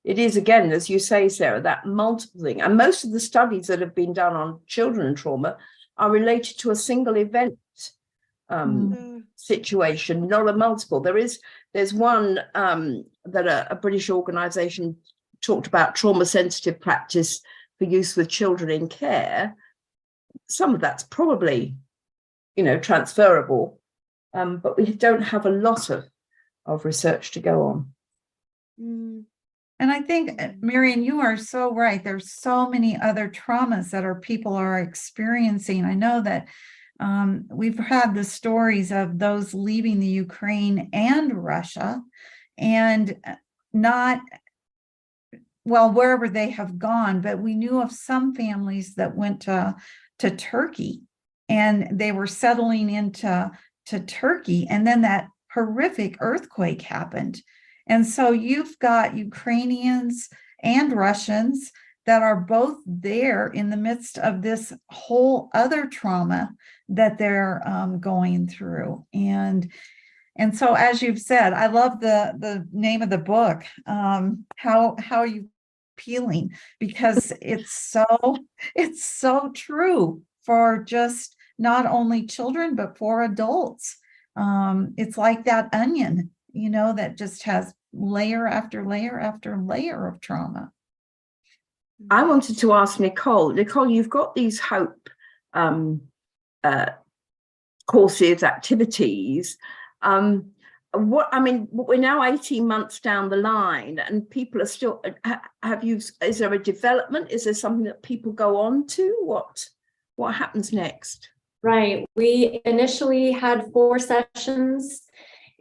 It is, again, as you say, Sarah, that multiple thing. And most of the studies that have been done on children and trauma are related to a single event situation, not a multiple. There's one that a British organisation talked about, trauma sensitive practice for use with children in care. Some of that's probably, transferable, but we don't have a lot of research to go on. And I think, Marian, you are so right. There's so many other traumas that people are experiencing. I know that we've had the stories of those leaving the Ukraine and Russia, and not, well, wherever they have gone, but we knew of some families that went to Turkey, and they were settling into Turkey, and then that horrific earthquake happened. And so you've got Ukrainians and Russians that are both there in the midst of this whole other trauma that they're going through. And so, as you've said, I love the name of the book, How Are You Healing? Because it's so true for just not only children, but for adults. It's like that onion, that just has layer after layer after layer of trauma. I wanted to ask Nicole, you've got these HOPE courses, activities. We're now 18 months down the line, and people are still, is there a development? Is there something that people go on to? What happens next? Right. We initially had 4 sessions,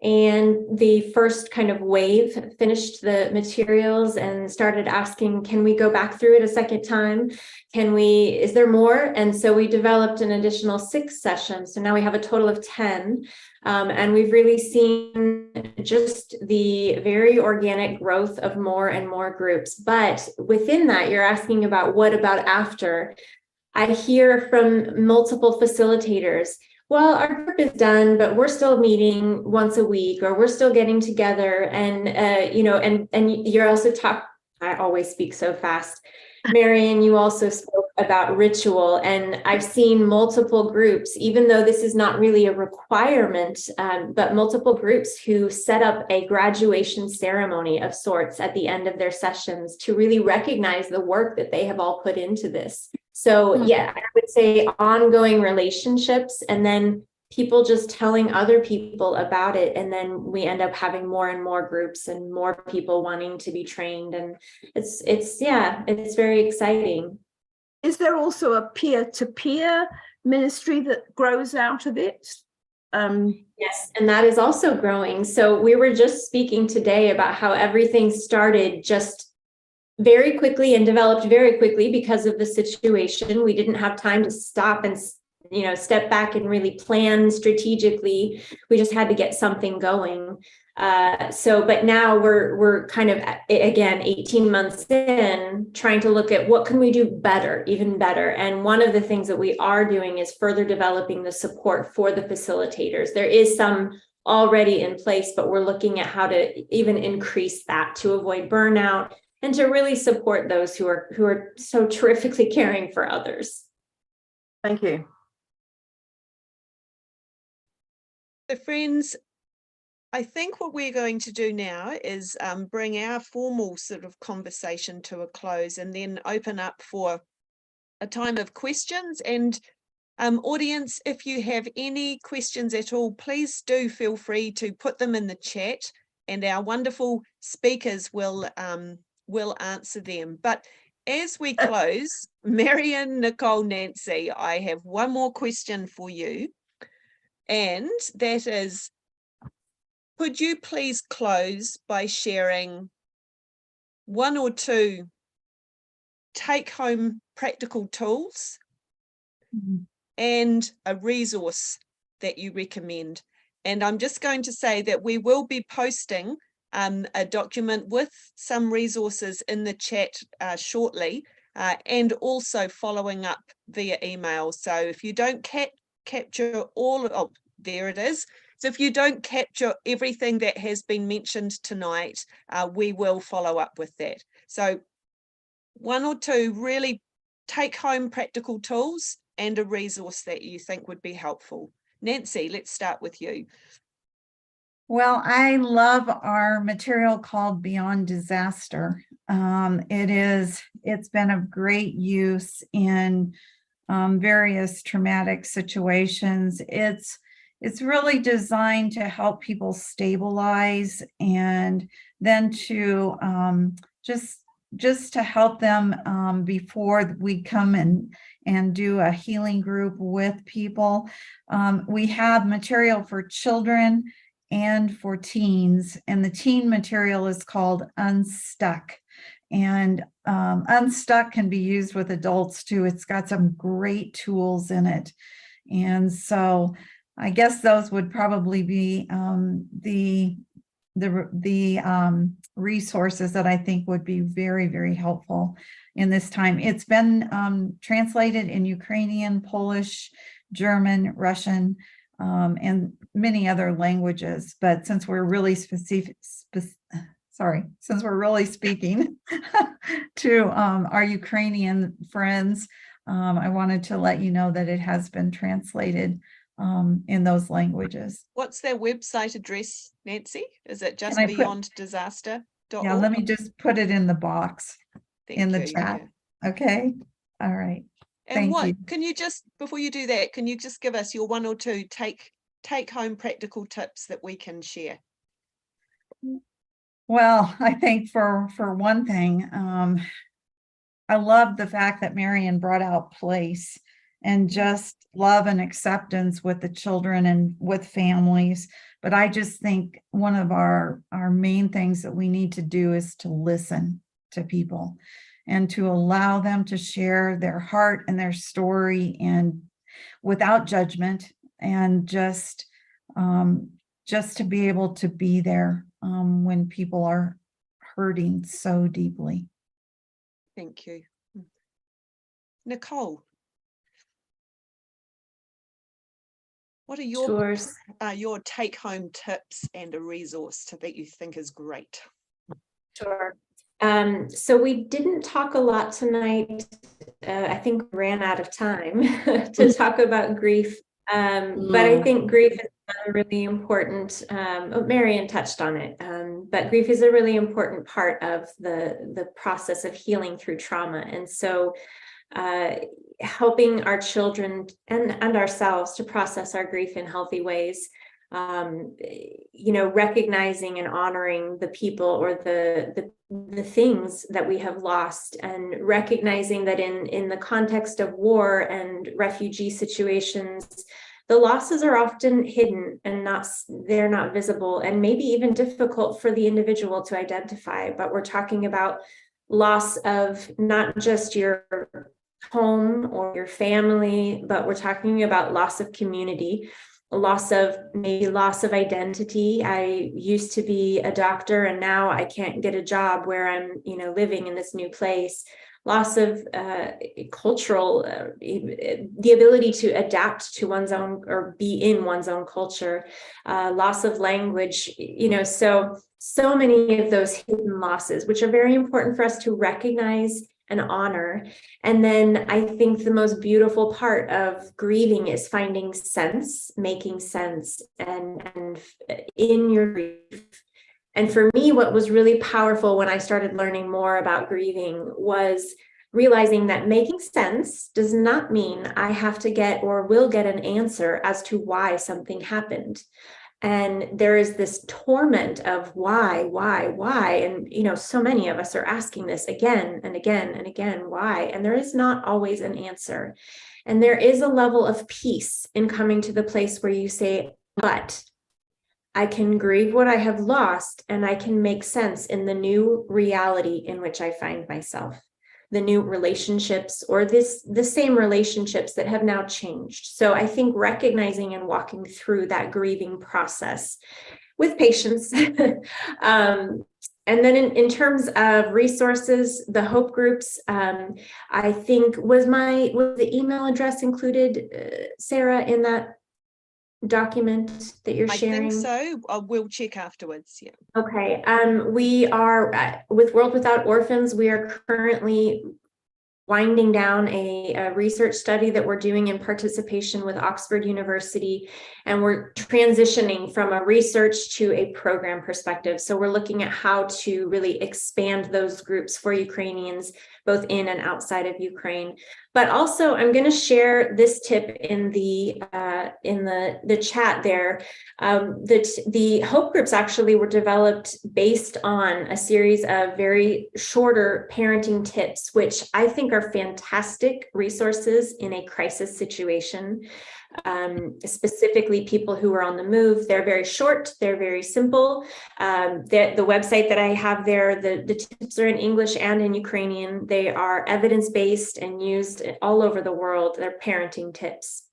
and the first kind of wave finished the materials and started asking, can we go back through it a second time? Is there more? And so we developed an additional 6 sessions. So now we have a total of 10. And we've really seen just the very organic growth of more and more groups. But within that, you're asking about what about after? I hear from multiple facilitators, well, our group is done, but we're still meeting once a week, or we're still getting together. And, and you're also I always speak so fast. Marion, you also spoke about ritual, and I've seen multiple groups, even though this is not really a requirement, but multiple groups who set up a graduation ceremony of sorts at the end of their sessions to really recognize the work that they have all put into this. So yeah, I would say ongoing relationships, and then people just telling other people about it. And then we end up having more and more groups and more people wanting to be trained. And it's very exciting. Is there also a peer-to-peer ministry that grows out of it? Yes, and that is also growing. So we were just speaking today about how everything started just very quickly and developed very quickly because of the situation. We didn't have time to stop and step back and really plan strategically. We just had to get something going. But now we're kind of, again, 18 months in, trying to look at what can we do better, even better. And one of the things that we are doing is further developing the support for the facilitators. There is some already in place, but we're looking at how to even increase that to avoid burnout and to really support those who are so terrifically caring for others. Thank you. So friends, I think what we're going to do now is bring our formal sort of conversation to a close, and then open up for a time of questions. And audience, if you have any questions at all, please do feel free to put them in the chat, and our wonderful speakers will answer them. But as we close, Marion, Nicole, Nancy, I have one more question for you. And that is, could you please close by sharing 1 or 2 take-home practical tools and a resource that you recommend? And I'm just going to say that we will be posting a document with some resources in the chat shortly, and also following up via email. So if you don't capture all, there it is. So if you don't capture everything that has been mentioned tonight, we will follow up with that. So 1 or 2 really take home practical tools and a resource that you think would be helpful. Nancy, let's start with you. Well, I love our material called Beyond Disaster. It's been of great use in various traumatic situations. It's really designed to help people stabilize, and then to just to help them before we come and do a healing group with people. We have material for children and for teens, and the teen material is called Unstuck. And Unstuck can be used with adults too. It's got some great tools in it. And so I guess those would probably be the resources that I think would be very, very helpful in this time. It's been translated in Ukrainian, Polish, German, Russian, and many other languages. But since we're really speaking to our Ukrainian friends, I wanted to let you know that it has been translated in those languages. What's their website address, Nancy? Is it just beyonddisaster.org? Yeah, let me just put it in the box. In the chat. Yeah. Okay. All right. And what can you just, before you do that, can you just give us your 1 or 2 take home practical tips that we can share? Well, I think for one thing, I love the fact that Marion brought out place. and just love and acceptance with the children and with families. But I just think one of our main things that we need to do is to listen to people and to allow them to share their heart and their story, and without judgment, and just to be able to be there when people are hurting so deeply. Thank you. Nicole, what are your take-home tips and a resource that you think is great? Sure. So we didn't talk a lot tonight. I think we ran out of time to talk about grief. But I think grief is a really important, Marian touched on it, but grief is a really important part of the process of healing through trauma. And so helping our children and ourselves to process our grief in healthy ways, recognizing and honoring the people or the things that we have lost, and recognizing that in the context of war and refugee situations, the losses are often hidden and they're not visible, and maybe even difficult for the individual to identify. But we're talking about loss of not just your home or your family, but we're talking about loss of community, loss of identity. I used to be a doctor and now I can't get a job where I'm, living in this new place. Loss of cultural, the ability to adapt to one's own or be in one's own culture, loss of language, so many of those hidden losses, which are very important for us to recognize and honor. And then I think the most beautiful part of grieving is finding sense, making sense, and in your grief. And for me, what was really powerful when I started learning more about grieving was realizing that making sense does not mean I have to get or will get an answer as to why something happened. And there is this torment of why, and, so many of us are asking this again and again and again, why? And there is not always an answer. And there is a level of peace in coming to the place where you say, but I can grieve what I have lost, and I can make sense in the new reality in which I find myself, the new relationships, or the same relationships that have now changed. So I think recognizing and walking through that grieving process with patience. And then in terms of resources, the Hope groups, I think was the email address included, Sarah, in that document that you're sharing? I think so. We'll check afterwards. Yeah. Okay. We are with World Without Orphans. We are currently winding down a research study that we're doing in participation with Oxford University, and we're transitioning from a research to a program perspective. So we're looking at how to really expand those groups for Ukrainians, both in and outside of Ukraine. But also, I'm going to share this tip in the chat there. The Hope groups actually were developed based on a series of very shorter parenting tips, which I think are fantastic resources in a crisis situation. Specifically people who are on the move. They're very short, they're very simple. The website that I have there, the tips are in English and in Ukrainian. They are evidence-based and used all over the world. They're parenting tips.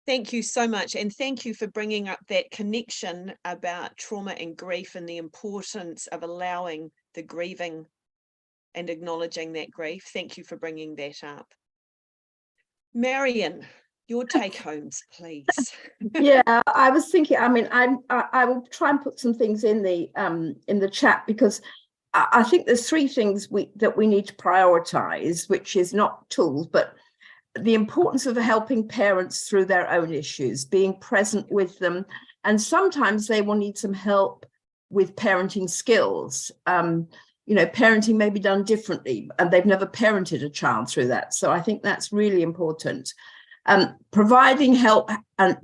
Thank you so much. And thank you for bringing up that connection about trauma and grief and the importance of allowing the grieving and acknowledging that grief. Thank you for bringing that up. Marian, your take homes, please. Yeah, I was thinking, I will try and put some things in the chat, because I think there's three things that we need to prioritize, which is not tools, but the importance of helping parents through their own issues, being present with them. And sometimes they will need some help with parenting skills. Parenting may be done differently, and they've never parented a child through that. So I think that's really important. Providing help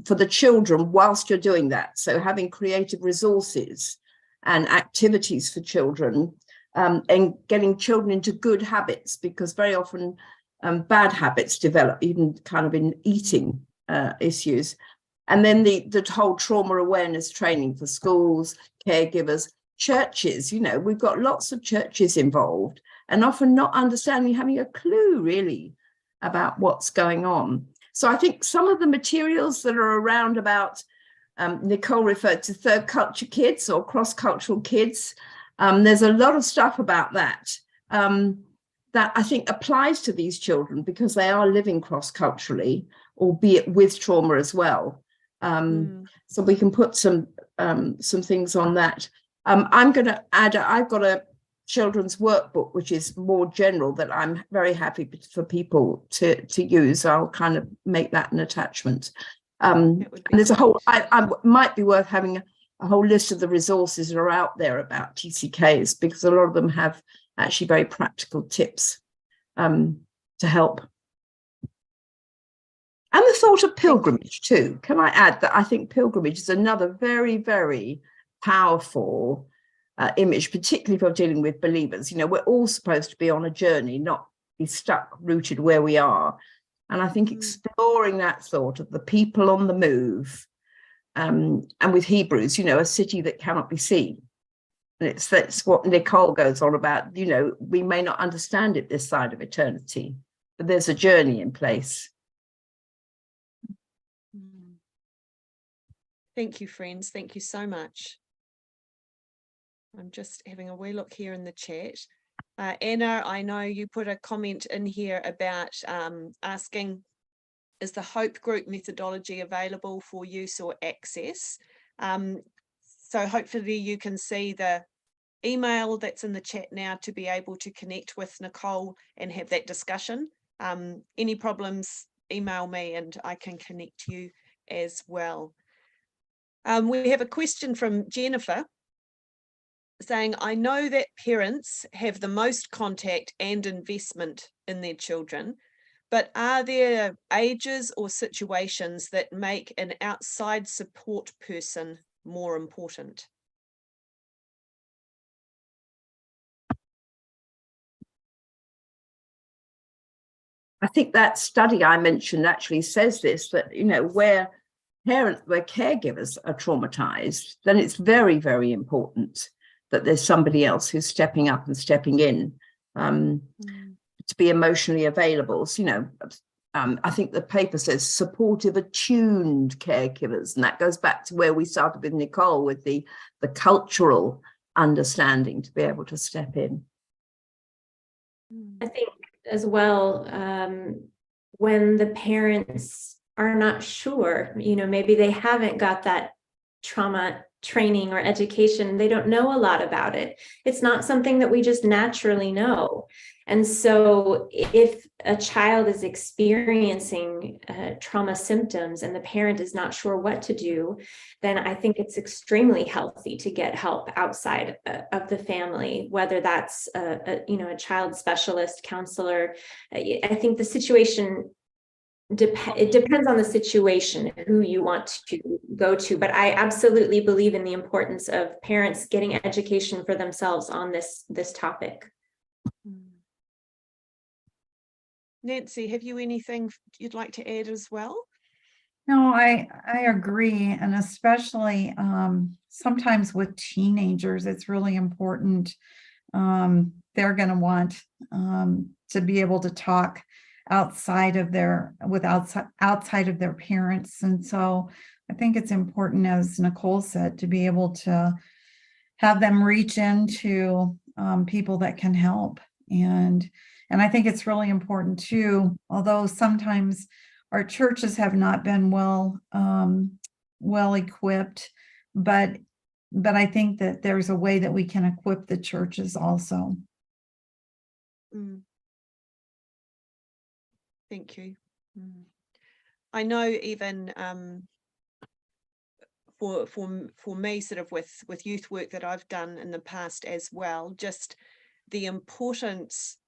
for the children whilst you're doing that. So having creative resources and activities for children, and getting children into good habits, because very often bad habits develop, even kind of in eating issues. And then the whole trauma awareness training for schools, caregivers, churches, you know, we've got lots of churches involved and often not understanding, having a clue really about what's going on. So I think some of the materials that are around about, Nicole referred to third culture kids or cross-cultural kids. There's a lot of stuff about that that I think applies to these children because they are living cross-culturally, albeit with trauma as well. So we can put some things on that. I'm going to add, I've got a children's workbook, which is more general, that I'm very happy for people to use. I'll kind of make that an attachment. And there's a whole, I might be worth having a whole list of the resources that are out there about TCKs, because a lot of them have actually very practical tips to help. And the thought of pilgrimage too. Can I add that I think pilgrimage is another very, very powerful image, particularly if you're dealing with believers. You know, we're all supposed to be on a journey, not be stuck, rooted where we are. And I think exploring that thought of the people on the move, and with Hebrews, you know, a city that cannot be seen. And that's what Nicole goes on about. You know, we may not understand it this side of eternity, but there's a journey in place. Thank you, friends. Thank you so much. I'm just having a wee look here in the chat. Anna, I know you put a comment in here about asking, is the Hope Group methodology available for use or access? So hopefully you can see the email that's in the chat now to be able to connect with Nicole and have that discussion. Any problems, email me and I can connect you as well. We have a question from Jennifer saying, I know that parents have the most contact and investment in their children, but are there ages or situations that make an outside support person more important? I think that study I mentioned actually says this, that, you know, where caregivers are traumatized, then it's very, very important that there's somebody else who's stepping up and stepping in to be emotionally available. So, you know, I think the paper says supportive, attuned caregivers, and that goes back to where we started with Nicole, with the cultural understanding to be able to step in. I think as well, when the parents are not sure, you know, maybe they haven't got that trauma training or education, they don't know a lot about it. It's not something that we just naturally know. And so if a child is experiencing trauma symptoms and the parent is not sure what to do, then I think it's extremely healthy to get help outside of the family, whether that's a child specialist, counselor. I think the situation, it depends on the situation, who you want to go to, but I absolutely believe in the importance of parents getting education for themselves on this topic. Nancy, have you anything you'd like to add as well? No, I agree. And especially sometimes with teenagers, it's really important. They're going to want to be able to talk outside of their parents. And so I think it's important, as Nicole said, to be able to have them reach into people that can help. And I think it's really important too, although sometimes our churches have not been well equipped, but I think that there's a way that we can equip the churches also. Thank you. I know even for me, sort of with youth work that I've done in the past as well, just the importance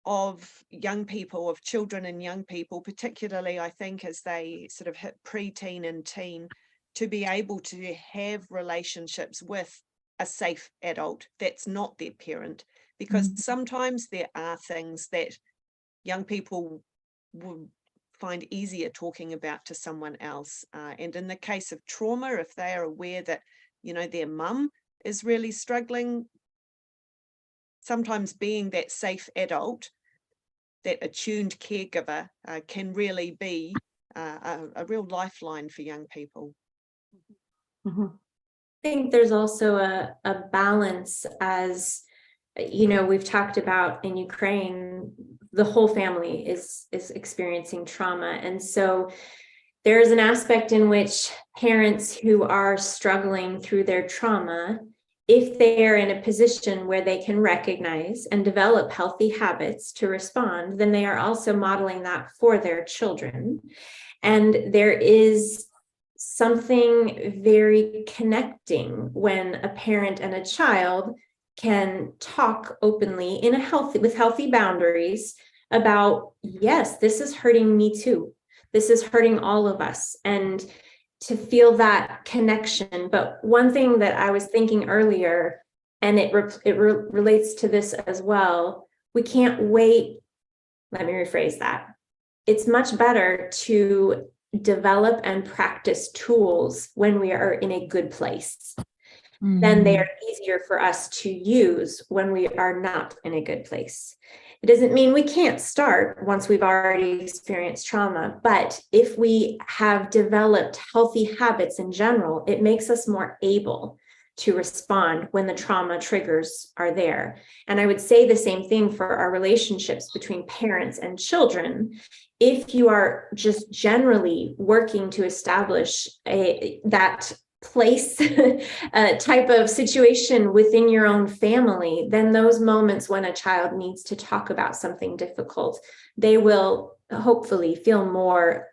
of young people, of children and young people, particularly I think as they sort of hit pre-teen and teen, to be able to have relationships with a safe adult that's not their parent, because sometimes there are things that young people will find easier talking about to someone else. And in the case of trauma, if they are aware that, you know, their mum is really struggling, sometimes being that safe adult, that attuned caregiver, can really be a real lifeline for young people. Mm-hmm. I think there's also a balance, as you know, we've talked about in Ukraine, the whole family is experiencing trauma. And so there is an aspect in which parents who are struggling through their trauma, if they are in a position where they can recognize and develop healthy habits to respond, then they are also modeling that for their children. And there is something very connecting when a parent and a child can talk openly with healthy boundaries about, yes, this is hurting me too. This is hurting all of us, and to feel that connection. But one thing that I was thinking earlier, and it relates to this as well, we can't wait. Let me rephrase that. It's much better to develop and practice tools when we are in a good place. Then they are easier for us to use when we are not in a good place. It doesn't mean we can't start once we've already experienced trauma, but if we have developed healthy habits in general, it makes us more able to respond when the trauma triggers are there. And I would say the same thing for our relationships between parents and children. If you are just generally working to establish that place type of situation within your own family, then those moments when a child needs to talk about something difficult, they will hopefully feel more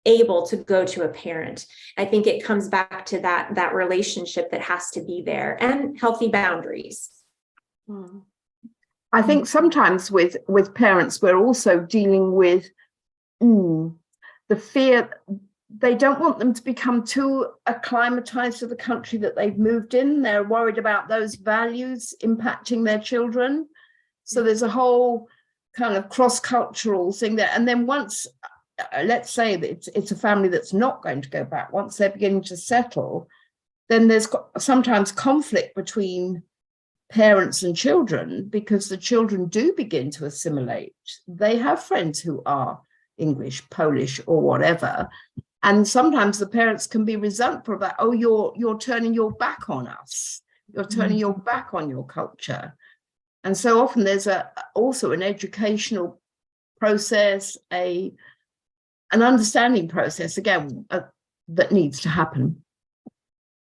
able to go to a parent. I think it comes back to that relationship that has to be there, and healthy boundaries. I think sometimes with parents, we're also dealing with the fear. They don't want them to become too acclimatized to the country that they've moved in. They're worried about those values impacting their children. So there's a whole kind of cross-cultural thing there. And then once, let's say that it's a family that's not going to go back, once they're beginning to settle, then there's sometimes conflict between parents and children, because the children do begin to assimilate. They have friends who are English, Polish, or whatever. And sometimes the parents can be resentful about, oh, you're turning your back on us. You're turning your back on your culture. And so often there's also an educational process, an understanding process, again, that needs to happen.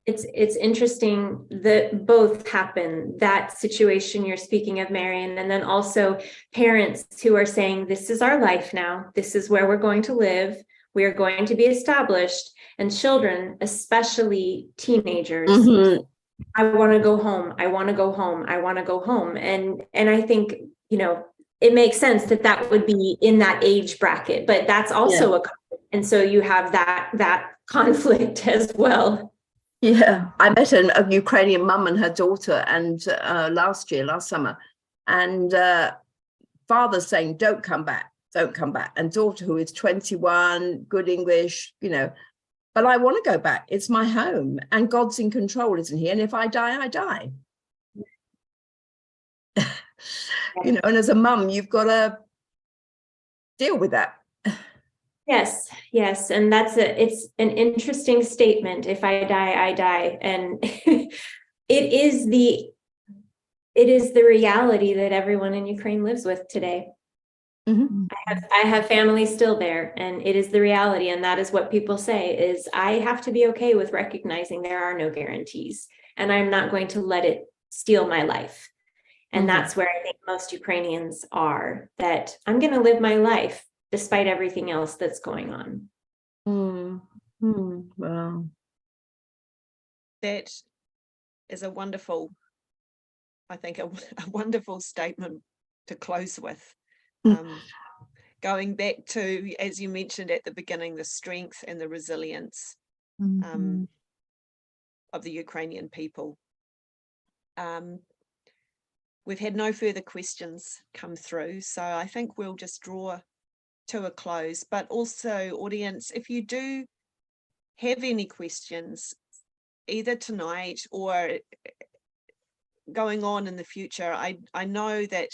It's interesting that both happen, that situation you're speaking of, Marion, and then also parents who are saying, this is our life now. This is where we're going to live. We are going to be established. And children, especially teenagers, I want to go home. I want to go home. I want to go home. And I think, you know, it makes sense that would be in that age bracket, but that's also a conflict. And so you have that conflict as well. Yeah, I met a Ukrainian mum and her daughter, and last summer, and father saying, don't come back, and daughter who is 21, good English, you know, but I want to go back. It's my home, and God's in control, isn't he? And if I die, I die. You know, and as a mum, you've got to deal with that. Yes. And it's an interesting statement. If I die, I die. And it is the reality that everyone in Ukraine lives with today. I have family still there, and it is the reality. And that is what people say is, I have to be okay with recognizing there are no guarantees, and I'm not going to let it steal my life. And that's where I think most Ukrainians are, that I'm going to live my life despite everything else that's going on. Wow. That is a wonderful, I think, a wonderful statement to close with. Going back to, as you mentioned at the beginning, the strength and the resilience of the Ukrainian people. We've had no further questions come through, so I think we'll just draw to a close. But also, audience, if you do have any questions, either tonight or going on in the future, I know that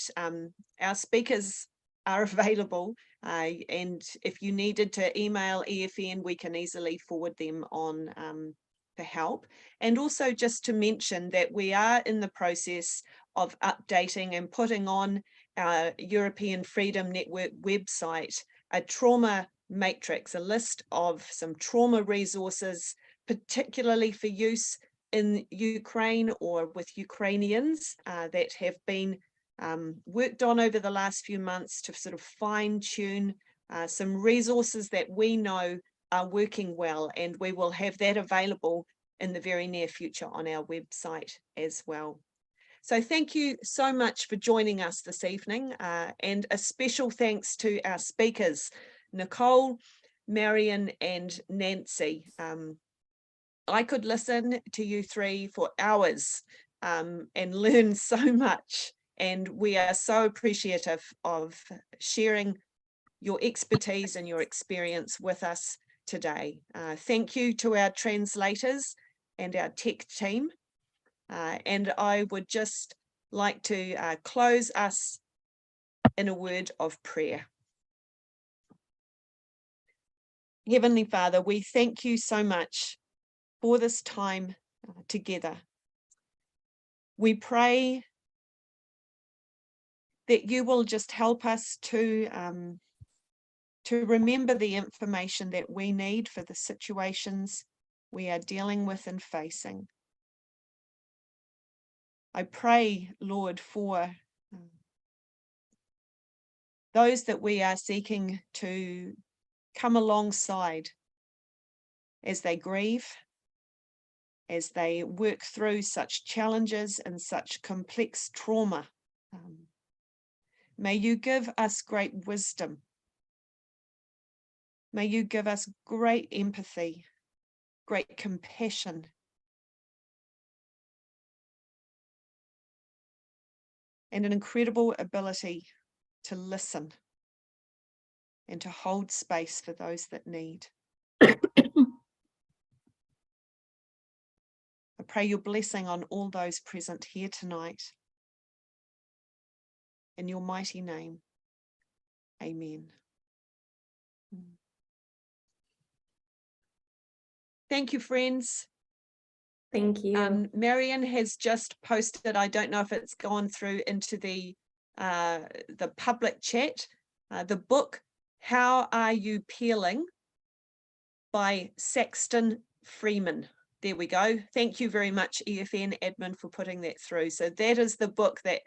our speakers are available, and if you needed to email EFN, we can easily forward them on for help. And also just to mention that we are in the process of updating and putting on our European Freedom Network website a trauma matrix, a list of some trauma resources, particularly for use in Ukraine or with Ukrainians that have been worked on over the last few months to sort of fine-tune some resources that we know are working well, and we will have that available in the very near future on our website as well. So thank you so much for joining us this evening, and a special thanks to our speakers, Nicole, Marion and Nancy. I could listen to you three for hours and learn so much, and we are so appreciative of sharing your expertise and your experience with us today. Thank you to our translators and our tech team. And I would just like to close us in a word of prayer. Heavenly Father, we thank you so much for this time together. We pray that you will just help us to remember the information that we need for the situations we are dealing with and facing. I pray, Lord, for those that we are seeking to come alongside as they grieve, as they work through such challenges and such complex trauma. May you give us great wisdom. May you give us great empathy, great compassion. And an incredible ability to listen and to hold space for those that need. I pray your blessing on all those present here tonight. In your mighty name, amen. Thank you, friends. Thank you. Marion has just posted, I don't know if it's gone through into the public chat, the book, How Are You Peeling? By Saxton Freeman. There we go. Thank you very much, EFN admin, for putting that through. So that is the book that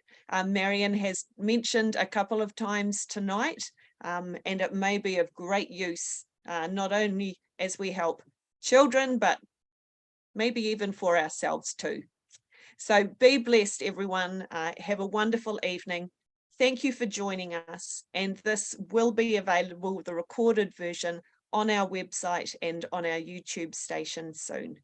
Marion has mentioned a couple of times tonight, and it may be of great use, not only as we help children, but maybe even for ourselves too. So be blessed, everyone. Have a wonderful evening. Thank you for joining us. And this will be available, the recorded version, on our website and on our YouTube station soon.